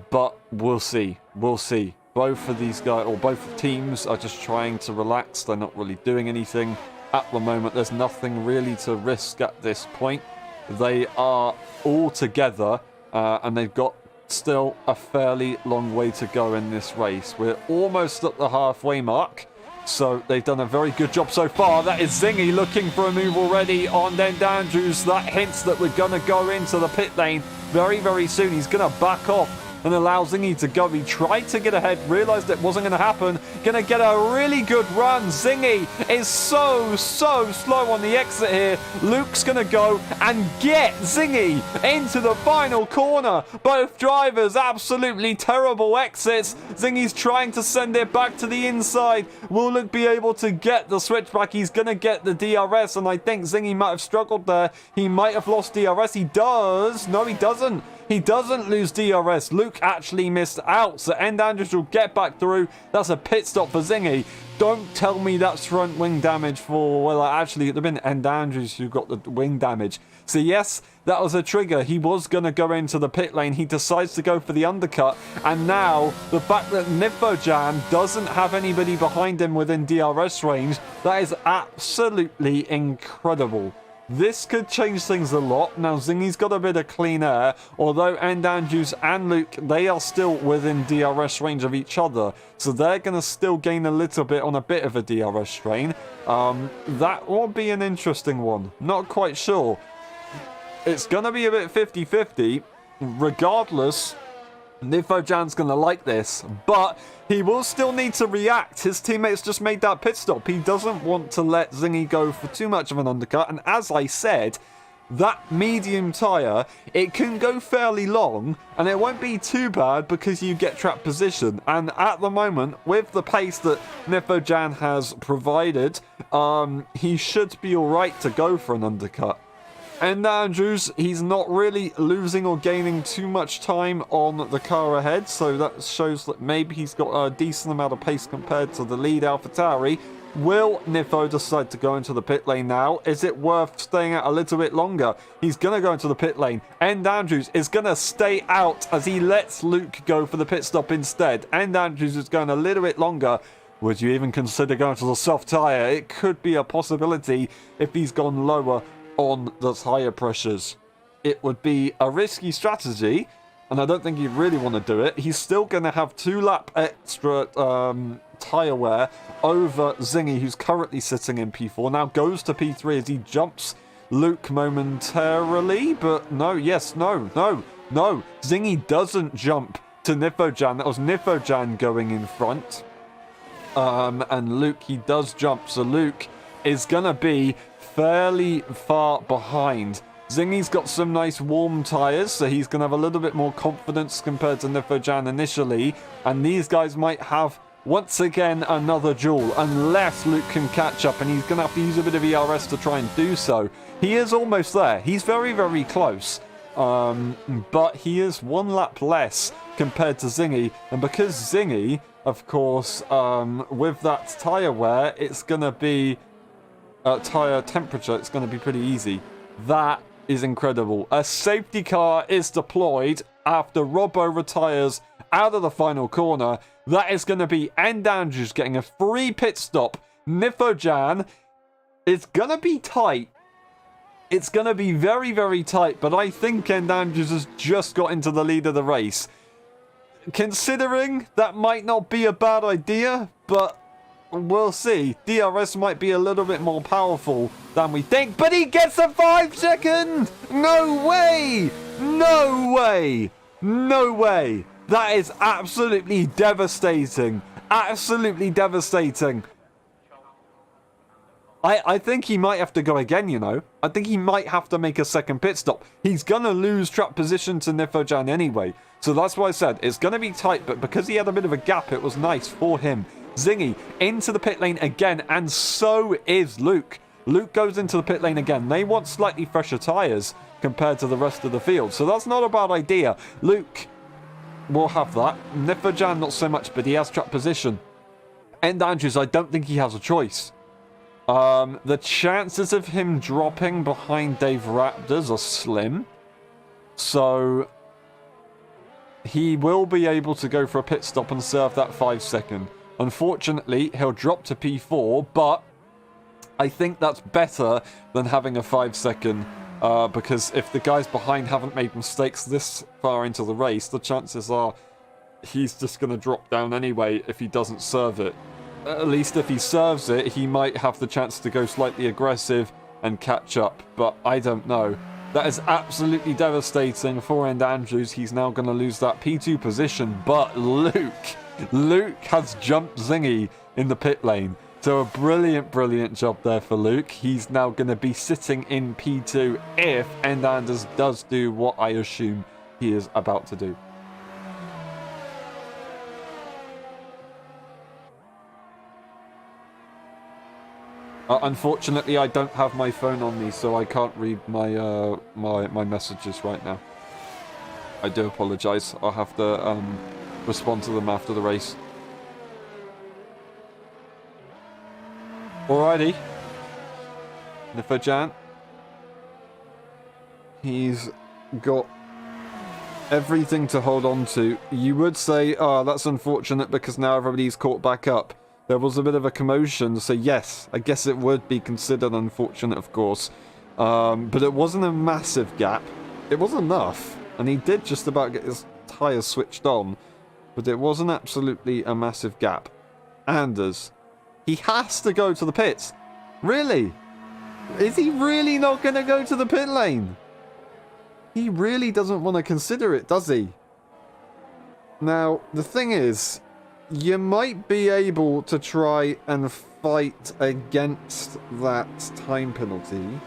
S1: But we'll see. We'll see. Both of these guys, or both teams, are just trying to relax. They're not really doing anything at the moment. There's nothing really to risk at this point. They are all together, and they've got still a fairly long way to go in this race. We're almost at the halfway mark, so they've done a very good job so far. That is Zingy looking for a move already on End Andrews. That hints that we're going to go into the pit lane very, very soon. He's going to back off and allow Zingy to go. He tried to get ahead, realized it wasn't going to happen. Going to get a really good run. Zingy is so slow on the exit here. Luke's going to go and get Zingy into the final corner. Both drivers absolutely terrible exits. Zingy's trying to send it back to the inside. Will Luke be able to get the switchback? He's going to get the DRS, and I think Zingy might have struggled there. He might have lost DRS. He does. No, he doesn't. He doesn't lose DRS. Luke actually missed out, so End Andrews will get back through. That's a pit stop for Zingy. Don't tell me that's front wing damage for, well, actually, it would have been End Andrews who got the wing damage. So yes, that was a trigger. He was going to go into the pit lane. He decides to go for the undercut. And now, the fact that Nifojan doesn't have anybody behind him within DRS range, that is absolutely incredible. This could change things a lot. Now, Zingy's got a bit of clean air, although End Andrews and Luke, they are still within DRS range of each other, so they're going to still gain a little bit on a bit of a DRS strain. That will be an interesting one. Not quite sure. It's going to be a bit 50-50. Regardless, Nifojan's going to like this, but he will still need to react. His teammates just made that pit stop. He doesn't want to let Zingy go for too much of an undercut, and as I said, that medium tyre, it can go fairly long, and it won't be too bad because you get trap position. And at the moment, with the pace that Nifojan has provided, he should be alright to go for an undercut. And Andrews, he's not really losing or gaining too much time on the car ahead, so that shows that maybe he's got a decent amount of pace compared to the lead AlphaTauri. Will Nifo decide to go into the pit lane now? Is it worth staying out a little bit longer? He's going to go into the pit lane. End Andrews is going to stay out as he lets Luke go for the pit stop instead. End Andrews is going a little bit longer. Would you even consider going to the soft tyre? It could be a possibility if he's gone lower on the tyre pressures. It would be a risky strategy, and I don't think he'd really want to do it. He's still going to have 2 lap extra tyre wear over Zingy, who's currently sitting in P4. Now goes to P3 as he jumps Luke momentarily, but no, no. Zingy doesn't jump to Nifojan. That was Nifojan going in front. And Luke, he does jump, so Luke is going to be fairly far behind. Zingy's got some nice warm tyres, so he's going to have a little bit more confidence compared to Nifojan initially, and these guys might have Once again, another duel, unless Luke can catch up, and he's going to have to use a bit of ERS to try and do so. He is almost there. He's very, very close. But he is one lap less compared to Zingy. And because Zingy, of course, with that tyre wear, it's going to be... tyre temperature, it's going to be pretty easy. That is incredible. A safety car is deployed after Robbo retires out of the final corner. That is going to be End Andrews getting a free pit stop. Nifojan, it's going to be tight. It's going to be very, very tight, but I think End Andrews has just got into the lead of the race. Considering that might not be a bad idea, but we'll see. DRS might be a little bit more powerful than we think, but he gets a 5 second! No way! No way! No way! That is absolutely devastating. Absolutely devastating. I think he might have to go again, you know. I think he might have to make a second pit stop. He's going to lose track position to Nifojan anyway. So that's why I said it's going to be tight, but because he had a bit of a gap, it was nice for him. Zingy into the pit lane again, and so is Luke. Luke goes into the pit lane again. They want slightly fresher tyres compared to the rest of the field, so that's not a bad idea. Luke will have that. Nifojan not so much, but he has track position. End Andrews, I don't think he has a choice. The chances of him dropping behind Dave Raptors are slim. So he will be able to go for a pit stop and serve that 5 second. Unfortunately, he'll drop to P4, but I think that's better than having a 5 second. Because if the guys behind haven't made mistakes this far into the race, the chances are he's just going to drop down anyway if he doesn't serve it. At least if he serves it, he might have the chance to go slightly aggressive and catch up, but I don't know. That is absolutely devastating for End Andrews. He's now going to lose that P2 position, but Luke has jumped Zingy in the pit lane. So a brilliant, brilliant job there for Luke. He's now going to be sitting in P2 if End Andrews does do what I assume he is about to do. Unfortunately, I don't have my phone on me, so I can't read my my messages right now. I do apologise. I'll have to respond to them after the race. Alrighty. Nifojan. He's got everything to hold on to. You would say, oh, that's unfortunate because now everybody's caught back up. There was a bit of a commotion, so yes, I guess it would be considered unfortunate, of course. But it wasn't a massive gap. It was enough, and he did just about get his tyres switched on, but it wasn't absolutely a massive gap. Anders, he has to go to the pits. Really? Is he really not going to go to the pit lane? He really doesn't want to consider it, does he? Now, the thing is, you might be able to try and fight against that time penalty,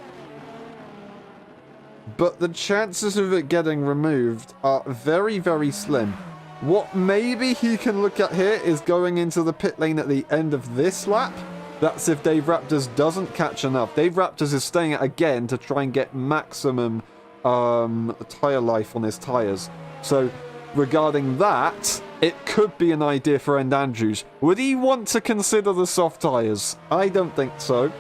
S1: but the chances of it getting removed are very, very slim. What maybe he can look at here is going into the pit lane at the end of this lap. That's if Dave Raptors doesn't catch enough. Dave Raptors is staying at again to try and get maximum tyre life on his tyres. So regarding that, it could be an idea for End Andrews. Would he want to consider the soft tyres? I don't think so.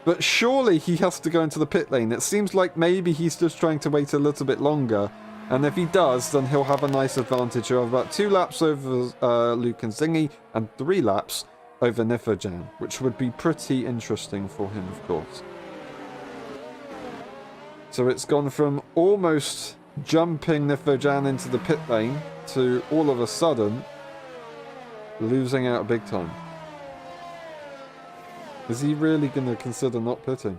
S1: But surely he has to go into the pit lane. It seems like maybe he's just trying to wait a little bit longer. And if he does, then he'll have a nice advantage of about 2 laps over Luke and Zingy and 3 laps over Nifojan, which would be pretty interesting for him, of course. So it's gone from almost jumping Nifojan into the pit lane to all of a sudden losing out big time. Is he really going to consider not pitting?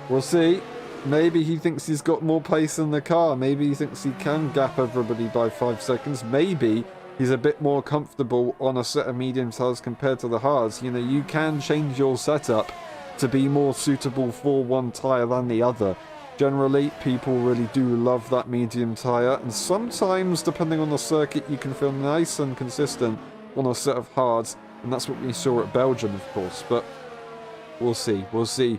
S1: We'll see. Maybe he thinks he's got more pace in the car. Maybe he thinks he can gap everybody by 5 seconds. Maybe he's a bit more comfortable on a set of medium tyres compared to the hards. You know, you can change your setup to be more suitable for one tyre than the other. Generally, people really do love that medium tyre, and sometimes, depending on the circuit, you can feel nice and consistent on a set of hards, and that's what we saw at Belgium, of course, but we'll see, we'll see.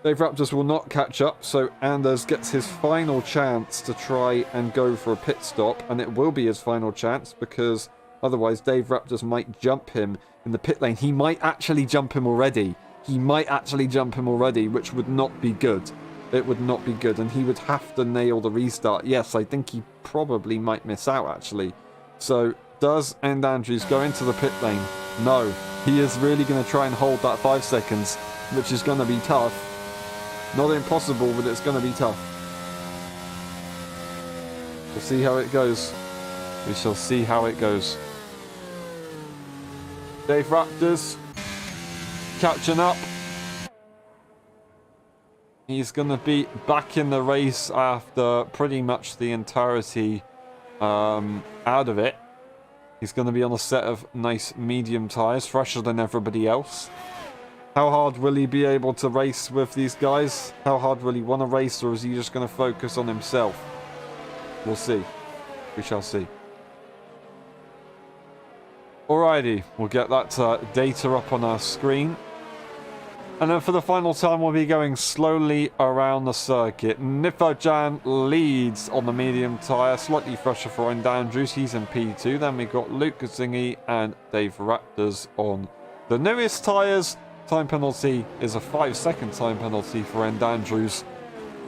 S1: Dave Raptors will not catch up, so Anders gets his final chance to try and go for a pit stop, and it will be his final chance, because otherwise Dave Raptors might jump him in the pit lane. He might actually jump him already. He might actually jump him already, which would not be good. It would not be good, and he would have to nail the restart. Yes, I think he probably might miss out, actually. So, does End Andrews go into the pit lane? No. He is really going to try and hold that 5 seconds, which is going to be tough. Not impossible, but it's going to be tough. We'll see how it goes. We shall see how it goes. Dave Raptors catching up. He's going to be back in the race after pretty much the entirety out of it. He's going to be on a set of nice medium tyres, fresher than everybody else. How hard will he be able to race with these guys? How hard will he want to race, or is he just going to focus on himself? We'll see. We shall see. Alrighty, we'll get that data up on our screen. And then for the final time, we'll be going slowly around the circuit. Nifojan leads on the medium tyre, slightly fresher for End Andrews. He's in P2. Then we've got Luke Zingy and Dave Raptors on the newest tyres. Time penalty is a 5-second time penalty for End Andrews.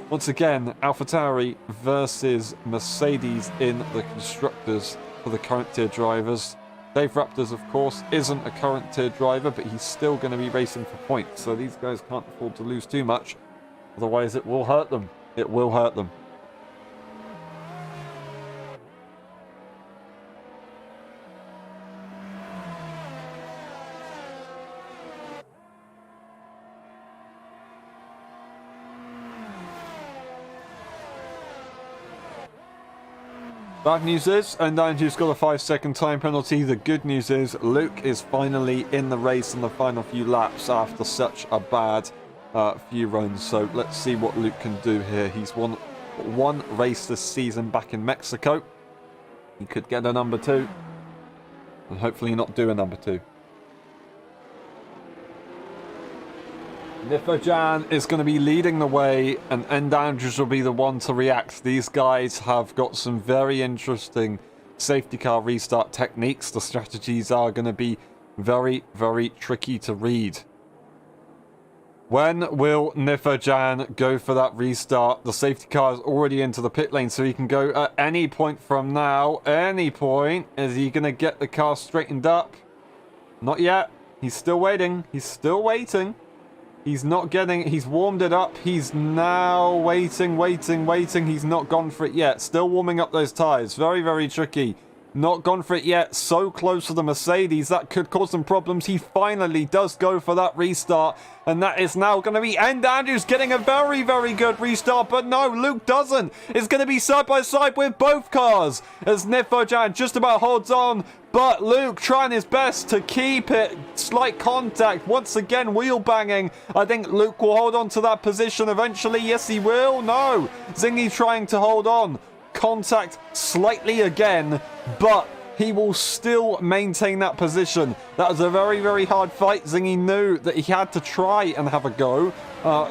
S1: Once again, AlphaTauri versus Mercedes in the constructors for the current tier drivers. Dave Raptors, of course, isn't a current tier driver, but he's still going to be racing for points. So these guys can't afford to lose too much. Otherwise, it will hurt them. It will hurt them. Bad news is, End Andrews got a 5-second time penalty. The good news is, Luke is finally in the race in the final few laps after such a bad few runs. So let's see what Luke can do here. He's won one race this season back in Mexico. He could get a number 2. And hopefully not do a number 2. Nifojan is going to be leading the way, and End Andrews will be the one to react. These guys have got some very interesting safety car restart techniques. The strategies are going to be very, very tricky to read. When will Nifojan go for that restart? The safety car is already into the pit lane, so he can go at any point from now. Any point. Is he going to get the car straightened up? Not yet. He's still waiting. He's still waiting. He's not getting... He's warmed it up. He's now waiting. He's not gone for it yet. Still warming up those tyres. Very, very tricky. Not gone for it yet. So close to the Mercedes. That could cause some problems. He finally does go for that restart. And that is now going to be End Andrews getting a very, very good restart. But no, Luke doesn't. It's going to be side by side with both cars. As Nifojan just about holds on. But Luke trying his best to keep it. Slight contact. Once again, wheel banging. I think Luke will hold on to that position eventually. Yes, he will. No. Zingy trying to hold on. Contact slightly again. But he will still maintain that position. That was a very, very hard fight. Zingy knew that he had to try and have a go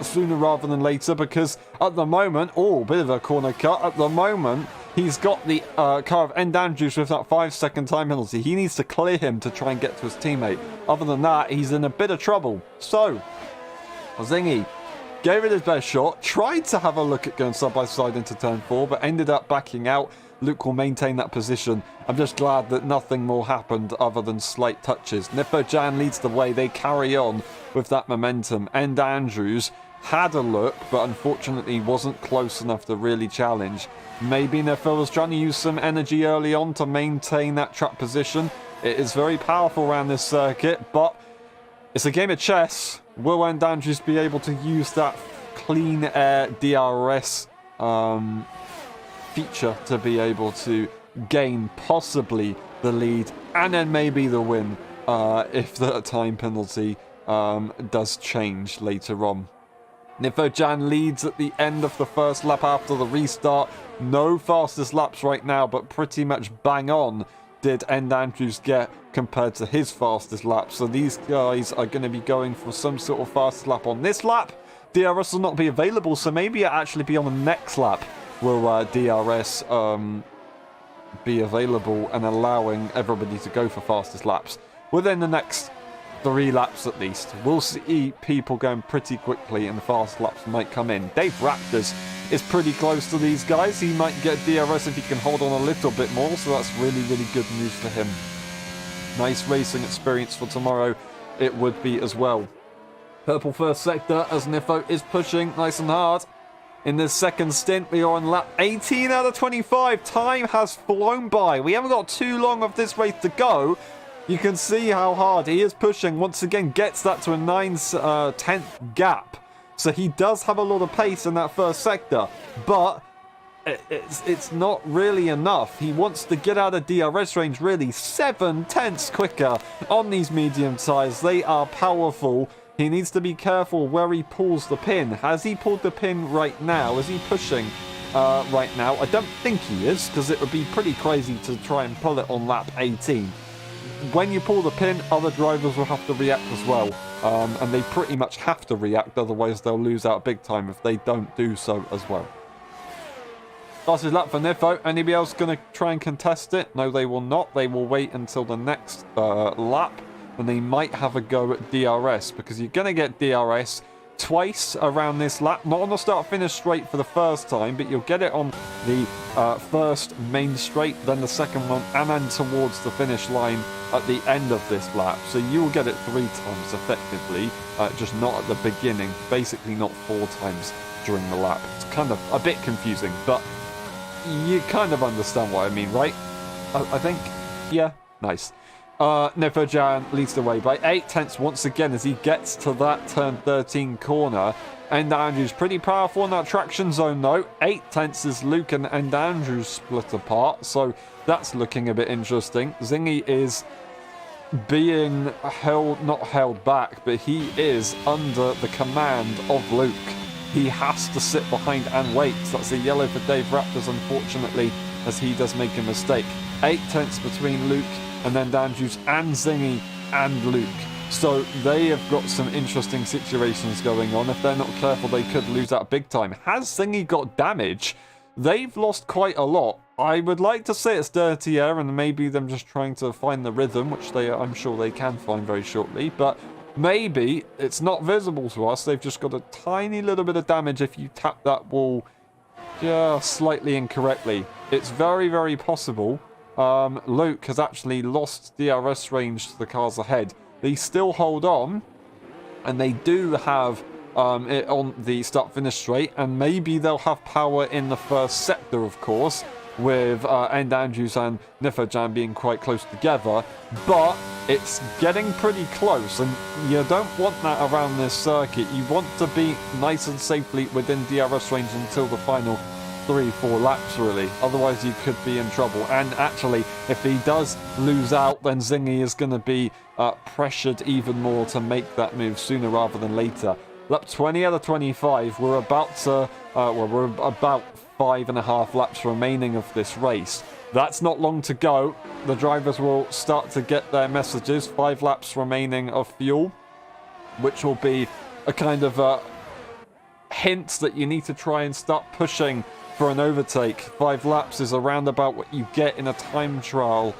S1: sooner rather than later. Because at the moment... Oh, bit of a corner cut. At the moment... He's got the car of End Andrews with that 5-second time penalty. He needs to clear him to try and get to his teammate. Other than that, he's in a bit of trouble. So, Zingy gave it his best shot. Tried to have a look at going side by side into turn 4, but ended up backing out. Luke will maintain that position. I'm just glad that nothing more happened other than slight touches. Nifojan leads the way. They carry on with that momentum. End Andrews had a look, but unfortunately wasn't close enough to really challenge. Maybe Nefil was trying to use some energy early on to maintain that track position. It is very powerful around this circuit, but it's a game of chess. Will End Andrews be able to use that clean air DRS feature to be able to gain possibly the lead and then maybe the win if the time penalty does change later on? Nifojan leads at the end of the first lap after the restart. No fastest laps right now, but pretty much bang on did End Andrews get compared to his fastest lap. So these guys are going to be going for some sort of fastest lap on this lap. DRS will not be available, so maybe it'll actually be on the next lap will DRS be available and allowing everybody to go for fastest laps within the next 3 laps at least. We'll see people going pretty quickly and the fast laps might come in. Dave Raptors is pretty close to these guys. He might get DRS if he can hold on a little bit more, so that's really, really good news for him. Nice racing experience for tomorrow it would be as well. Purple first sector as Nifo is pushing nice and hard. In this second stint, we are on lap 18 out of 25. Time has flown by. We haven't got too long of this race to go. You can see how hard he is pushing. Once again, gets that to a 9/10 gap. So he does have a lot of pace in that first sector. But it's not really enough. He wants to get out of DRS range really 7/10 quicker on these medium tyres. They are powerful. He needs to be careful where he pulls the pin. Has he pulled the pin right now? Is he pushing right now? I don't think he is, because it would be pretty crazy to try and pull it on lap 18. When you pull the pin, other drivers will have to react as well. And they pretty much have to react, otherwise they'll lose out big time if they don't do so as well. Fastest lap for Nifo. Anybody else going to try and contest it? No, they will not. They will wait until the next lap. And they might have a go at DRS, because you're going to get DRS twice around this lap. Not on the start-finish straight for the first time, but you'll get it on the first main straight, then the second one, and then towards the finish line at the end of this lap. So you'll get it 3 times effectively, just not at the beginning. Basically not 4 times during the lap. It's kind of a bit confusing, but you kind of understand what I mean, right? I think, yeah, nice. Nifojan leads the way by 8/10 once again as he gets to that turn 13 corner. And Andrews pretty powerful in that traction zone though. 8/10 is Luke and Andrews split apart, so that's looking a bit interesting. Zingy is being not held back, but he is under the command of Luke. He has to sit behind and wait. So that's a yellow for Dave Raptors, unfortunately, as he does make a mistake. 8/10 between Luke and then Andrews and Zingy and Luke. So they have got some interesting situations going on. If they're not careful, they could lose out big time. Has Zingy got damage? They've lost quite a lot. I would like to say it's dirty air and maybe them just trying to find the rhythm, which I'm sure they can find very shortly. But maybe it's not visible to us. They've just got a tiny little bit of damage if you tap that wall just slightly incorrectly. It's very, very possible. Luke has actually lost DRS range to the cars ahead. They still hold on, and they do have it on the start-finish straight, and maybe they'll have power in the first sector, of course, with End Andrews and Nifojan being quite close together, but it's getting pretty close, and you don't want that around this circuit. You want to be nice and safely within DRS range until the final 3-4 laps really, otherwise you could be in trouble. And actually, if he does lose out, then Zingy is going to be pressured even more to make that move sooner rather than later. Lap 20 out of 25, we're about 5.5 laps remaining of this race. That's not long to go. The drivers will start to get their messages. 5 laps remaining of fuel, which will be a kind of hint that you need to try and start pushing for an overtake. 5 laps is around about what you get in a time trial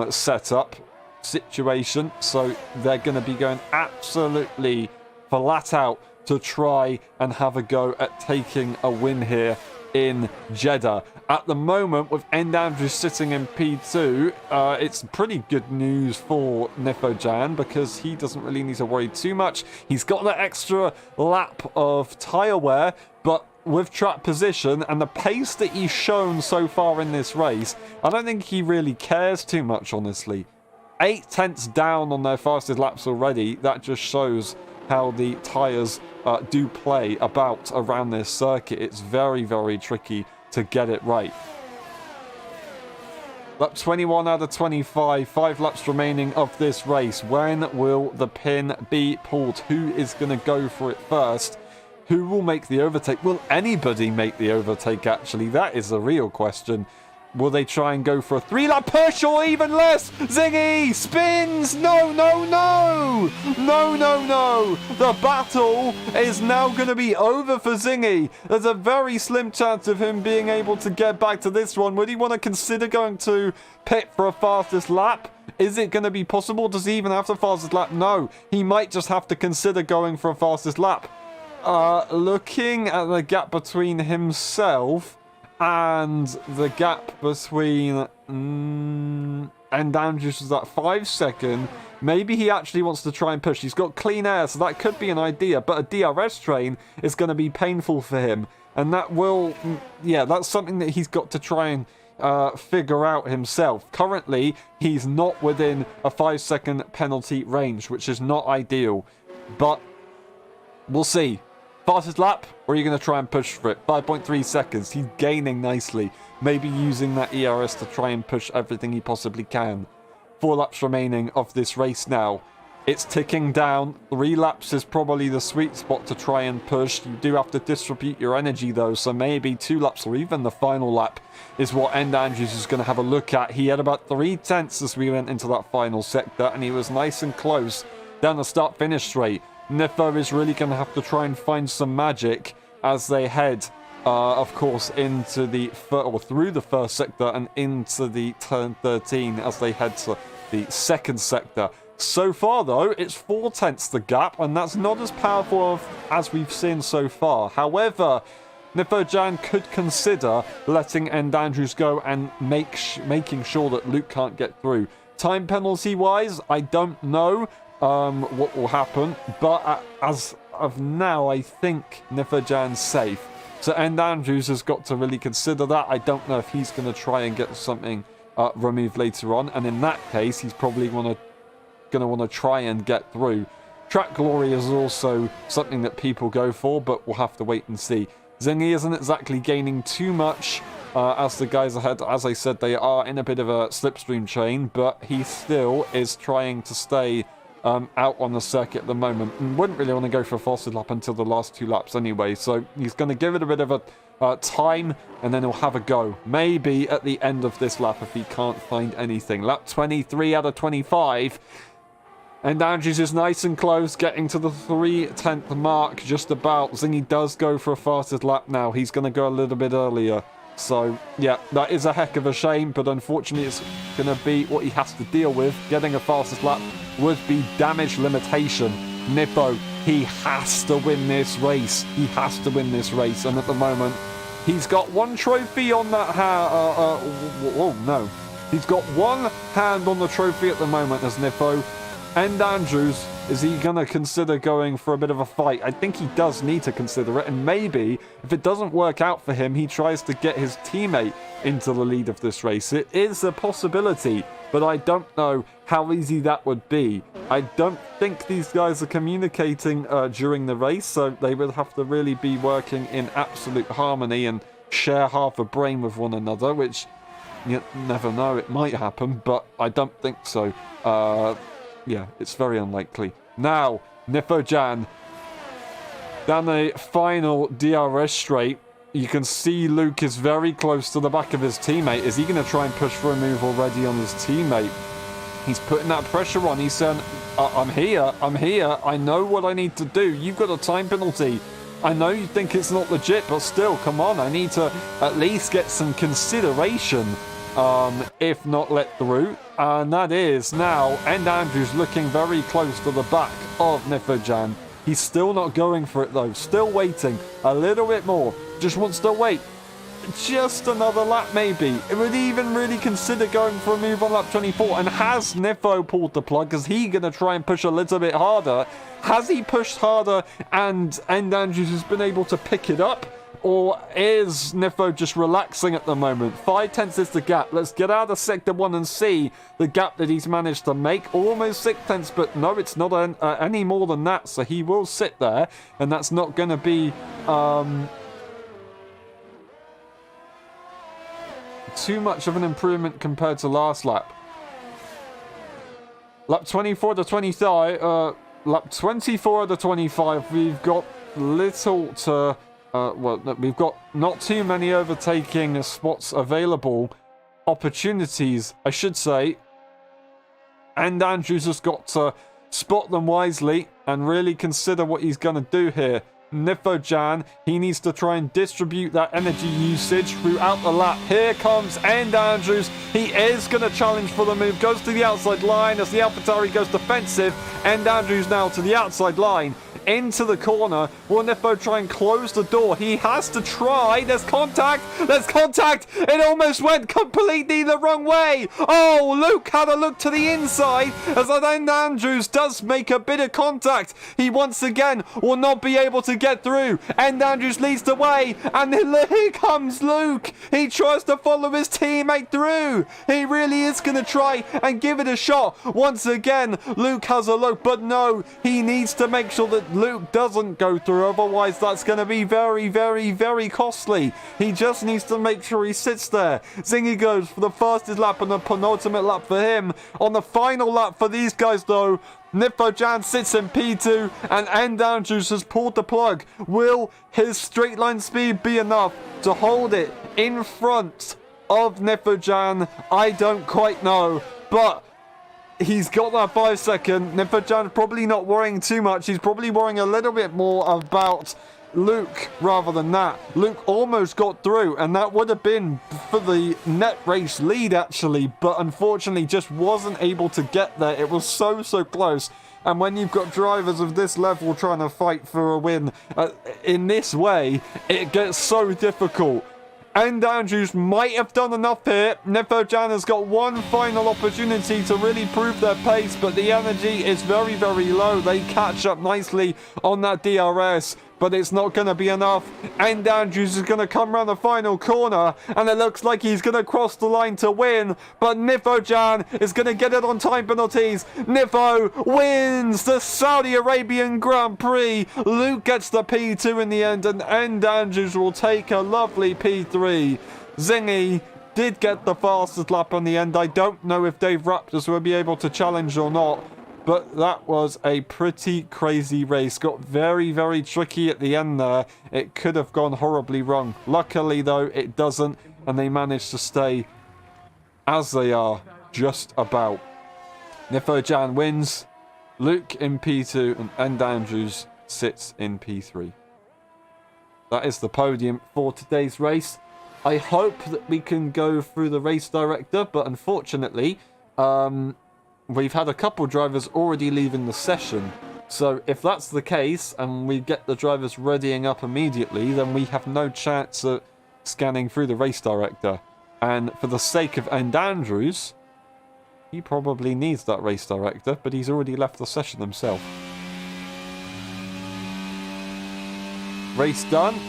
S1: setup situation, so they're going to be going absolutely flat out to try and have a go at taking a win here in Jeddah. At the moment, with End Andrews sitting in P2, it's pretty good news for Nifojan because he doesn't really need to worry too much. He's got that extra lap of tyre wear, but with track position and the pace that he's shown so far in this race, I don't think he really cares too much, honestly. 8/10 down on their fastest laps already. That just shows how the tyres do play about around this circuit. It's very, very tricky to get it right. Lap 21 out of 25, 5 laps remaining of this race. When will the pin be pulled? Who is going to go for it first? Who will make the overtake? Will anybody make the overtake, actually? That is the real question. Will they try and go for a 3-lap push or even less? Zingy spins! No, no, no! No, no, no! The battle is now going to be over for Zingy. There's a very slim chance of him being able to get back to this one. Would he want to consider going to pit for a fastest lap? Is it going to be possible? Does he even have the fastest lap? No. He might just have to consider going for a fastest lap. Looking at the gap between himself and the gap between and Andrews was that 5 second. Maybe he actually wants to try and push. He's got clean air, so that could be an idea. But a DRS train is going to be painful for him, and that will, yeah, that's something that he's got to try and figure out himself. Currently, he's not within a 5-second penalty range, which is not ideal. But we'll see. Fastest lap, or are you going to try and push for it? 5.3 seconds. He's gaining nicely. Maybe using that ERS to try and push everything he possibly can. 4 laps remaining of this race now. It's ticking down. 3 laps is probably the sweet spot to try and push. You do have to distribute your energy though, so maybe 2 laps or even the final lap is what End Andrews is going to have a look at. He had about 3/10 as we went into that final sector, and he was nice and close down the start-finish straight. Nifo is really going to have to try and find some magic as they head, of course, into the through the first sector and into the turn 13 as they head to the second sector. So far, though, it's 4/10 the gap, and that's not as powerful as we've seen so far. However, Nifojan could consider letting End Andrews go and making sure that Luke can't get through. Time penalty-wise, I don't know what will happen, but as of now, I think Nifojan's safe. So End Andrews has got to really consider that. I don't know if he's going to try and get something removed later on, and in that case, he's probably going to want to try and get through. Track glory is also something that people go for, but we'll have to wait and see. Zingy isn't exactly gaining too much as the guys ahead. As I said, they are in a bit of a slipstream chain, but he still is trying to stay out on the circuit at the moment, and wouldn't really want to go for a faster lap until the last 2 laps anyway, so he's going to give it a bit of a time, and then he'll have a go. Maybe at the end of this lap if he can't find anything. Lap 23 out of 25. And Andrews is nice and close, getting to the 3/10 mark, just about. Zingy does go for a fastest lap now. He's going to go a little bit earlier. So, yeah, that is a heck of a shame, but unfortunately it's going to be what he has to deal with. Getting a fastest lap would be damage limitation. Nippo, he has to win this race. He has to win this race, and at the moment, he's got 1 trophy on that no. He's got 1 hand on the trophy at the moment as Nippo. End Andrews, is he going to consider going for a bit of a fight? I think he does need to consider it, and maybe if it doesn't work out for him, he tries to get his teammate into the lead of this race. It is a possibility, but I don't know how easy that would be. I don't think these guys are communicating during the race, so they would have to really be working in absolute harmony and share half a brain with one another, which you never know, it might happen, but I don't think so. Yeah, it's very unlikely. Now, Nifojan down the final DRS straight. You can see Luke is very close to the back of his teammate. Is he going to try and push for a move already on his teammate? He's putting that pressure on. He's saying, I'm here. I know what I need to do. You've got a time penalty. I know you think it's not legit, but still, come on. I need to at least get some consideration. If not let through. And that is now End Andrews looking very close to the back of Nifojan. He's still not going for it though. Still waiting a little bit more. Just wants to wait just another lap maybe. It would even really consider going for a move on lap 24. And has Nifo pulled the plug? Is he going to try and push a little bit harder? Has he pushed harder and End Andrews has been able to pick it up? Or is Nifo just relaxing at the moment? 5/10 is the gap. Let's get out of Sector 1 and see the gap that he's managed to make. Almost 6/10, but no, it's not any more than that. So he will sit there, and that's not going to be too much of an improvement compared to last lap. Lap 24 to 25, lap 24 to 25, we've got little to... well, we've got not too many overtaking spots available. Opportunities, I should say. And Andrews has got to spot them wisely and really consider what he's going to do here. Nifojan, he needs to try and distribute that energy usage throughout the lap. Here comes Andrews. He is going to challenge for the move. Goes to the outside line as the AlphaTauri goes defensive. Andrews now to the outside line. Into the corner. Will Nifo try and close the door? He has to try. There's contact. There's contact. It almost went completely the wrong way. Oh, Luke had a look to the inside as Andrews does make a bit of contact. He once again will not be able to get through. Andrews leads the way. And here comes Luke. He tries to follow his teammate through. He really is going to try and give it a shot. Once again, Luke has a look, but no, he needs to make sure that Luke doesn't go through, otherwise that's going to be very, very, very costly. He just needs to make sure he sits there. Zingy goes for the fastest lap and the penultimate lap for him. On the final lap for these guys though, Nifojan sits in P2 and Andrews has pulled the plug. Will his straight line speed be enough to hold it in front of Nifojan? I don't quite know, but he's got that 5 second. Nifojan probably not worrying too much. He's probably worrying a little bit more about Luke rather than that. Luke almost got through, and that would have been for the net race lead actually, but unfortunately just wasn't able to get there. It was so close. And when you've got drivers of this level trying to fight for a win in this way, it gets so difficult. And Andrews might have done enough here. Nifojan has got one final opportunity to really prove their pace, but the energy is very, very low. They catch up nicely on that DRS, but it's not going to be enough. And Andrews is going to come around the final corner, and it looks like he's going to cross the line to win, but Nifojan is going to get it on time penalties. Nifo wins the Saudi Arabian Grand Prix. Luke gets the P2 in the end, and Andrews will take a lovely P3. Zingy did get the fastest lap on the end. I don't know if Dave Raptors will be able to challenge or not, but that was a pretty crazy race. Got very, very tricky at the end there. It could have gone horribly wrong. Luckily, though, it doesn't, and they managed to stay as they are, just about. Nifojan wins, Luke in P2, and Andrews sits in P3. That is the podium for today's race. I hope that we can go through the race director, but unfortunately, we've had a couple drivers already leaving the session. So if that's the case, and we get the drivers readying up immediately, then we have no chance at scanning through the race director. And for the sake of Andrews, he probably needs that race director, but he's already left the session himself. Race done.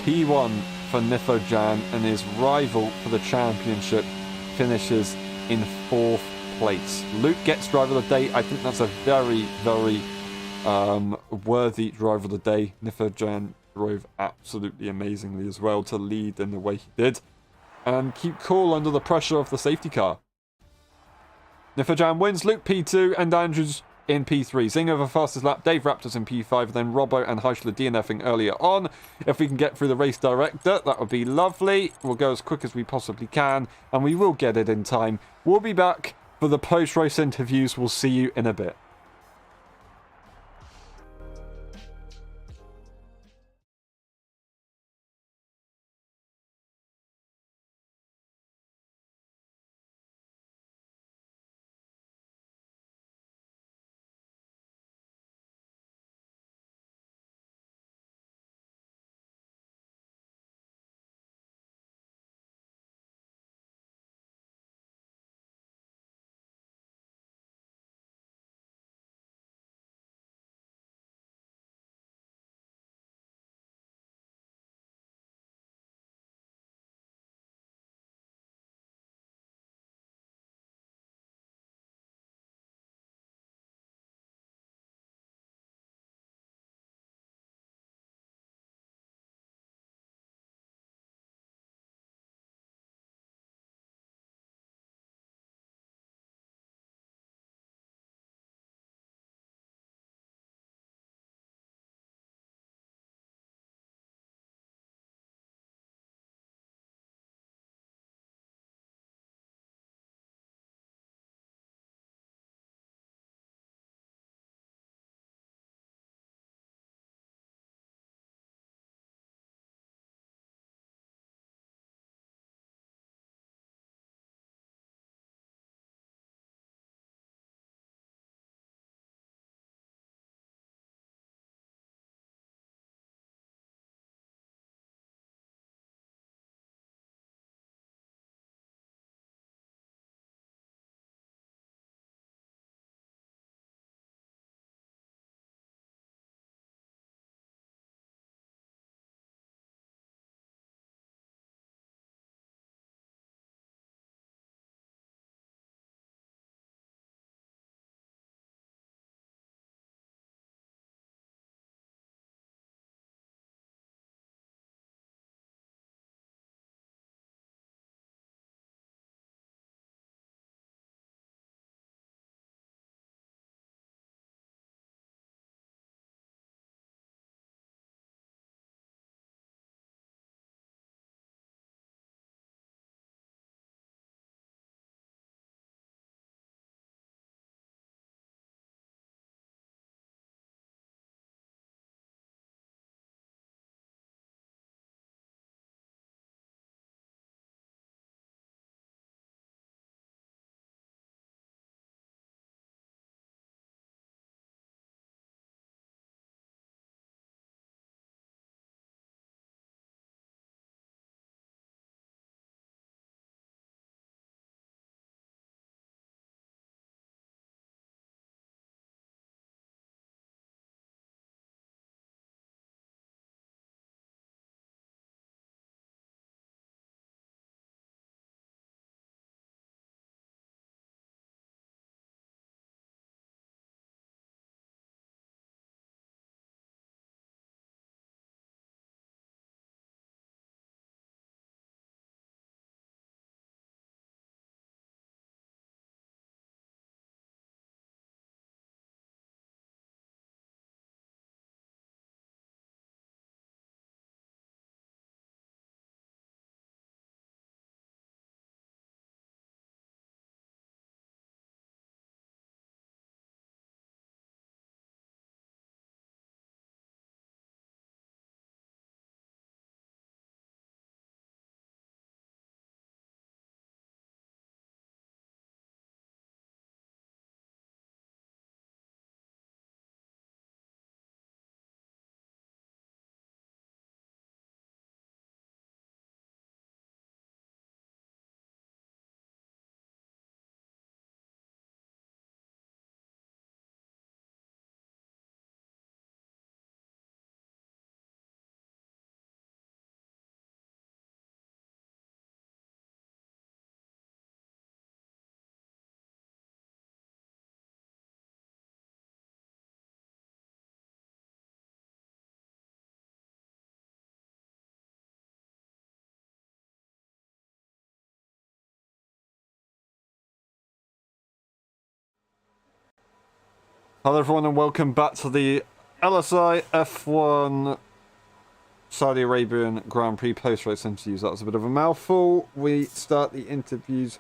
S1: P1 for Nifojan, and his rival for the championship finishes in 4th place. Luke gets driver of the day. I think that's a very, very worthy driver of the day. Nifojan drove absolutely amazingly as well to lead in the way he did and keep cool under the pressure of the safety car. Nifojan wins, Luke P2 and Andrews in P3. Zing over fastest lap, Dave Raptors in P5, then Robbo and Heischler DNFing earlier on. If we can get through the race director, that would be lovely. We'll go as quick as we possibly can, and we will get it in time. We'll be back for the post-race interviews. We'll see you in a bit. Hello everyone and welcome back to the LSI F1 Saudi Arabian Grand Prix post-race interviews. That was a bit of a mouthful. We start the interviews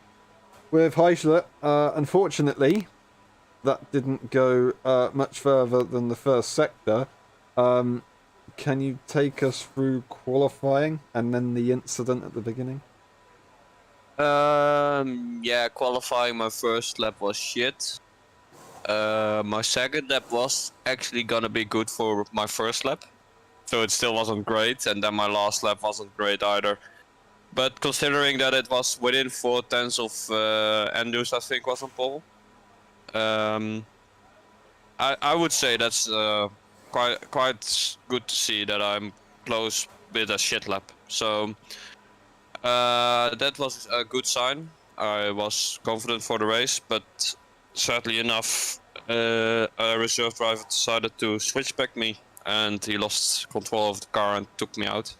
S1: with Heisler. Unfortunately, that didn't go much further than the first sector. Can you take us through qualifying and then the incident at the beginning?
S2: Yeah, qualifying my first lap was shit. My second lap was actually gonna be good for my first lap, so it still wasn't great, and then my last lap wasn't great either. But considering that it was within 4/10 of Andrews, I think was on pole. I would say that's quite good to see that I'm close with a shit lap. So that was a good sign. I was confident for the race, but sadly enough, a reserve driver decided to switch back me, and he lost control of the car and took me out.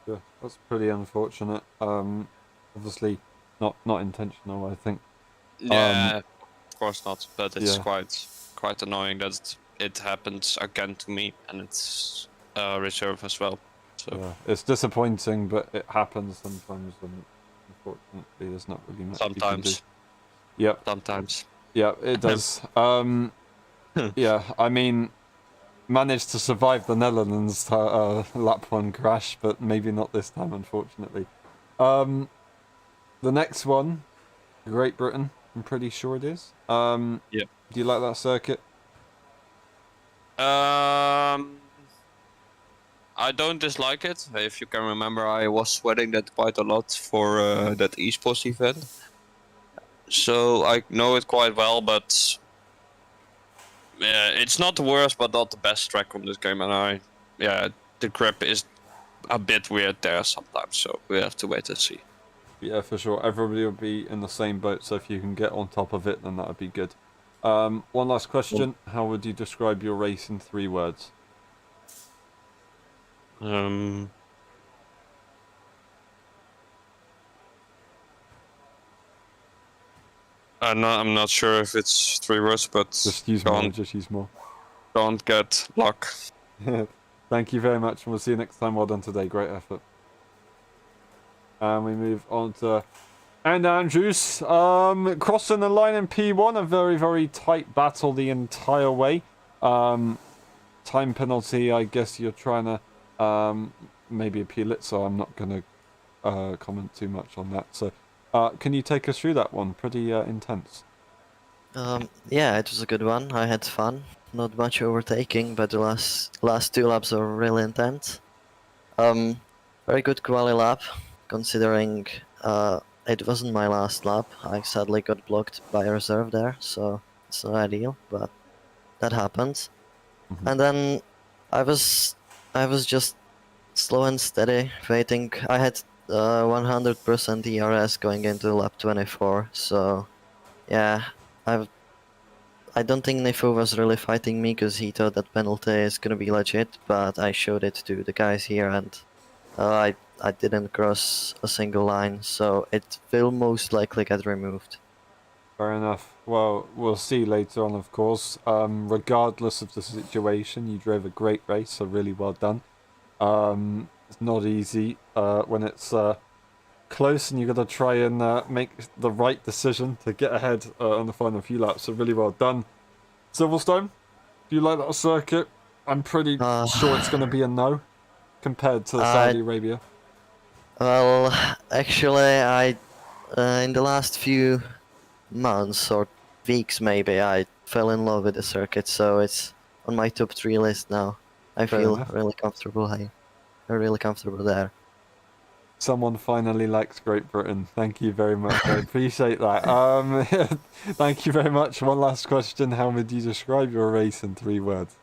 S1: Yeah, that's pretty unfortunate. Obviously not intentional, I think.
S2: Yeah, of course not, but it's
S1: yeah.
S2: quite annoying that it happened again to me, and it's a reserve as well. So
S1: Yeah, it's disappointing, but it happens sometimes, and unfortunately, there's not really much you can do. Yep.
S2: Sometimes.
S1: Yeah, it does. Yeah, I mean, managed to survive the Netherlands lap 1 crash, but maybe not this time, unfortunately. The next one, Great Britain, I'm pretty sure it is.
S2: Yeah.
S1: Do you like that circuit?
S2: I don't dislike it. If you can remember, I was sweating that quite a lot for that esports event. So I know it quite well, but yeah, it's not the worst, but not the best track on this game. And the grip is a bit weird there sometimes. So we have to wait and see.
S1: Yeah, for sure. Everybody will be in the same boat, so if you can get on top of it, then that would be good. One last question. How would you describe your race in 3 words?
S2: I'm not sure if it's 3 words, but
S1: Just use more. Just use more.
S2: Don't get luck.
S1: Thank you very much, and we'll see you next time. Well done today. Great effort. And we move on to Andrews. Crossing the line in P1, a very, very tight battle the entire way. Time penalty, I guess you're trying to maybe appeal it, so I'm not going to comment too much on that. So, can you take us through that one? Pretty intense.
S3: Yeah, it was a good one. I had fun. Not much overtaking, but the last 2 laps were really intense. Very good quali lap, considering it wasn't my last lap. I sadly got blocked by a reserve there, so it's not ideal, but that happens. And then I was just slow and steady, waiting. I had 100% ERS going into lap 24, so yeah, I don't think Nifu was really fighting me because he thought that penalty is gonna be legit, but I showed it to the guys here, and I didn't cross a single line, so it will most likely get removed.
S1: Fair enough. Well, we'll see later on, of course. Regardless of the situation, you drove a great race, so really well done. It's not easy when it's close and you've got to try and make the right decision to get ahead on the final few laps, so really well done. Silverstone, do you like that circuit? I'm pretty sure it's going to be a no compared to Saudi Arabia.
S3: Well, actually, in the last few months or weeks maybe, I fell in love with the circuit, so it's on my top 3 list now. I feel really comfortable. I'm really comfortable there.
S1: Someone finally likes Great Britain. Thank you very much. I appreciate that. Thank you very much. One last question. How would you describe your race in 3 words?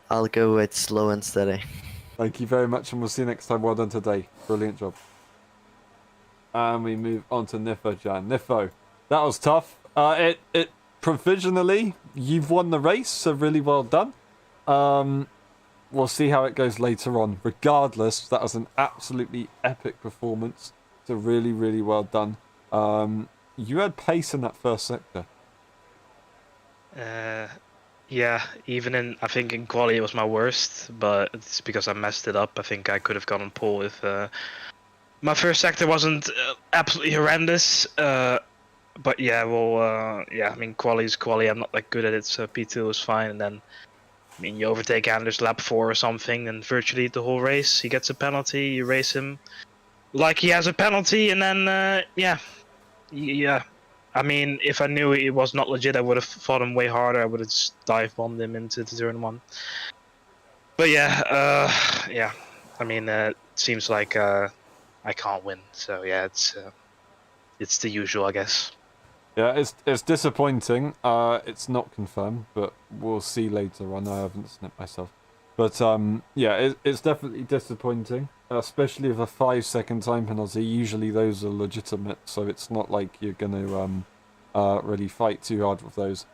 S3: I'll go with slow and steady.
S1: Thank you very much, and we'll see you next time. Well done today. Brilliant job. And we move on to Nifo, Jan. Nifo, that was tough. It provisionally, you've won the race, so really well done. We'll see how it goes later on. Regardless, that was an absolutely epic performance. So really, really well done. You had pace in that first sector.
S4: Yeah, even I think in quali it was my worst, but it's because I messed it up. I think I could have gotten pole if my first sector wasn't absolutely horrendous. But yeah, well, yeah, I mean, quali is quali. I'm not that good at it, so P2 was fine. And then, I mean, you overtake Anders lap 4 or something, and virtually the whole race, he gets a penalty, you race him like he has a penalty, and then, yeah. I mean, if I knew it was not legit, I would have fought him way harder. I would have just dive bombed him into the turn 1. But yeah, yeah. I mean, it seems like I can't win. So yeah, it's the usual, I guess.
S1: Yeah, it's disappointing. It's not confirmed, but we'll see later on. I haven't snipped myself. But yeah, it's definitely disappointing, especially with a 5-second time penalty. Usually those are legitimate, so it's not like you're gonna really fight too hard with those.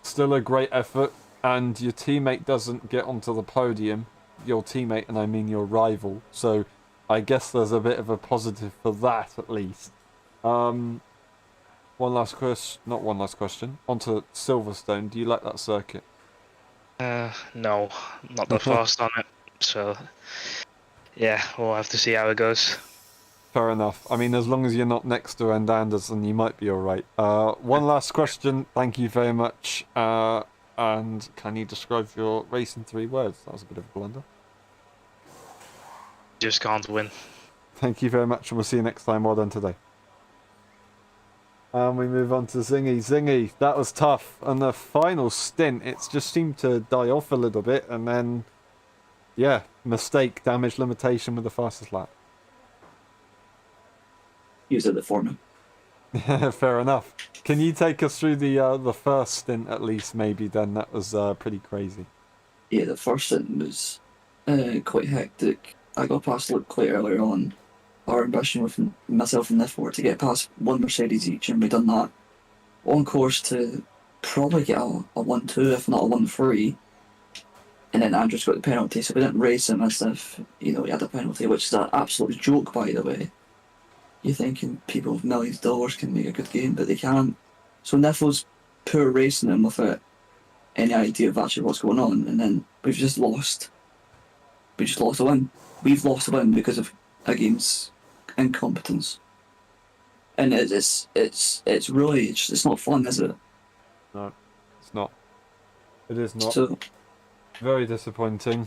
S1: Still a great effort, and your teammate doesn't get onto the podium. Your teammate, and I mean your rival. So I guess there's a bit of a positive for that at least. One last question, not one last question. Onto Silverstone. Do you like that circuit?
S4: No, not that fast on it. So yeah, we'll have to see how it goes.
S1: Fair enough. I mean, as long as you're not next to End Anderson, you might be alright. One last question. Thank you very much. And can you describe your race in 3 words? That was a bit of a blunder.
S4: Just can't win.
S1: Thank you very much, and we'll see you next time. Well done today. And we move on to Zingy. Zingy, that was tough. And the final stint, it just seemed to die off a little bit. And then, yeah, mistake, damage limitation with the fastest lap.
S5: Use it for me.
S1: Fair enough. Can you take us through the first stint at least, maybe, then? That was pretty crazy.
S5: Yeah, the first stint was quite hectic. I got past Luke quite early on. Our ambition with myself and Niff were to get past 1 Mercedes each, and we done that. On course to probably get a 1-2, if not a 1-3. And then Andrews got the penalty, so we didn't race him as if, he had a penalty, which is an absolute joke, by the way. You're thinking people with millions of dollars can make a good game, but they can't. So Niff was poor racing him without any idea of actually what's going on, and then we've just lost. We just lost a win. We've lost a win because of a game's incompetence, and it's really it's not fun, is it?
S1: No, it's not. It is not.
S5: So
S1: very disappointing.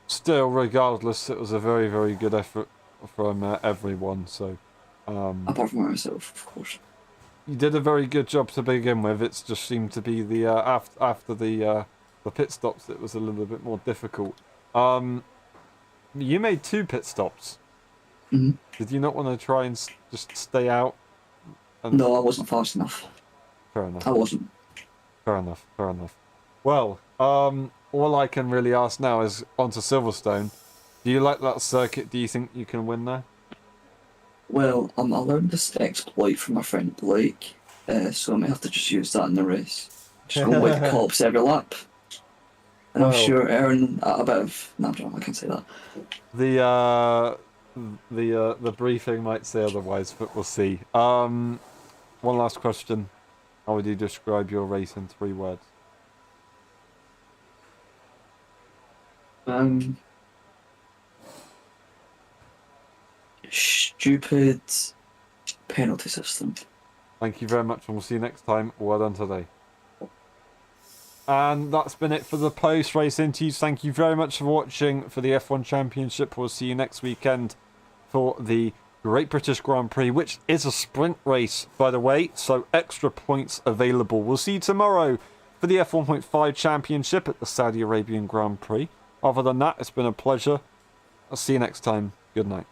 S1: Still, regardless, it was a very, very good effort from everyone. So,
S5: apart from myself, of course.
S1: You did a very good job to begin with. It just seemed to be the after the pit stops, it was a little bit more difficult. You made 2 pit stops.
S5: Mm-hmm.
S1: Did you not want to try and just stay out?
S5: No, I wasn't fast enough.
S1: Fair enough.
S5: I wasn't.
S1: Fair enough. Fair enough. Well, all I can really ask now is onto Silverstone. Do you like that circuit? Do you think you can win there?
S5: Well, I learned this exploit from my friend Blake, so I may have to just use that in the race. Just go with the cops every lap. And I'm sure Aaron a bit of... No, I can't say that.
S1: The briefing might say otherwise, but we'll see. One last question. How would you describe your race in 3 words?
S5: Stupid penalty system.
S1: Thank you very much, and we'll see you next time. Well done today. And that's been it for the post-race interviews. Thank you very much for watching for the F1 Championship. We'll see you next weekend for the Great British Grand Prix, which is a sprint race, by the way, so extra points available. We'll see you tomorrow for the F1.5 Championship at the Saudi Arabian Grand Prix. Other than that, it's been a pleasure. I'll see you next time. Good night.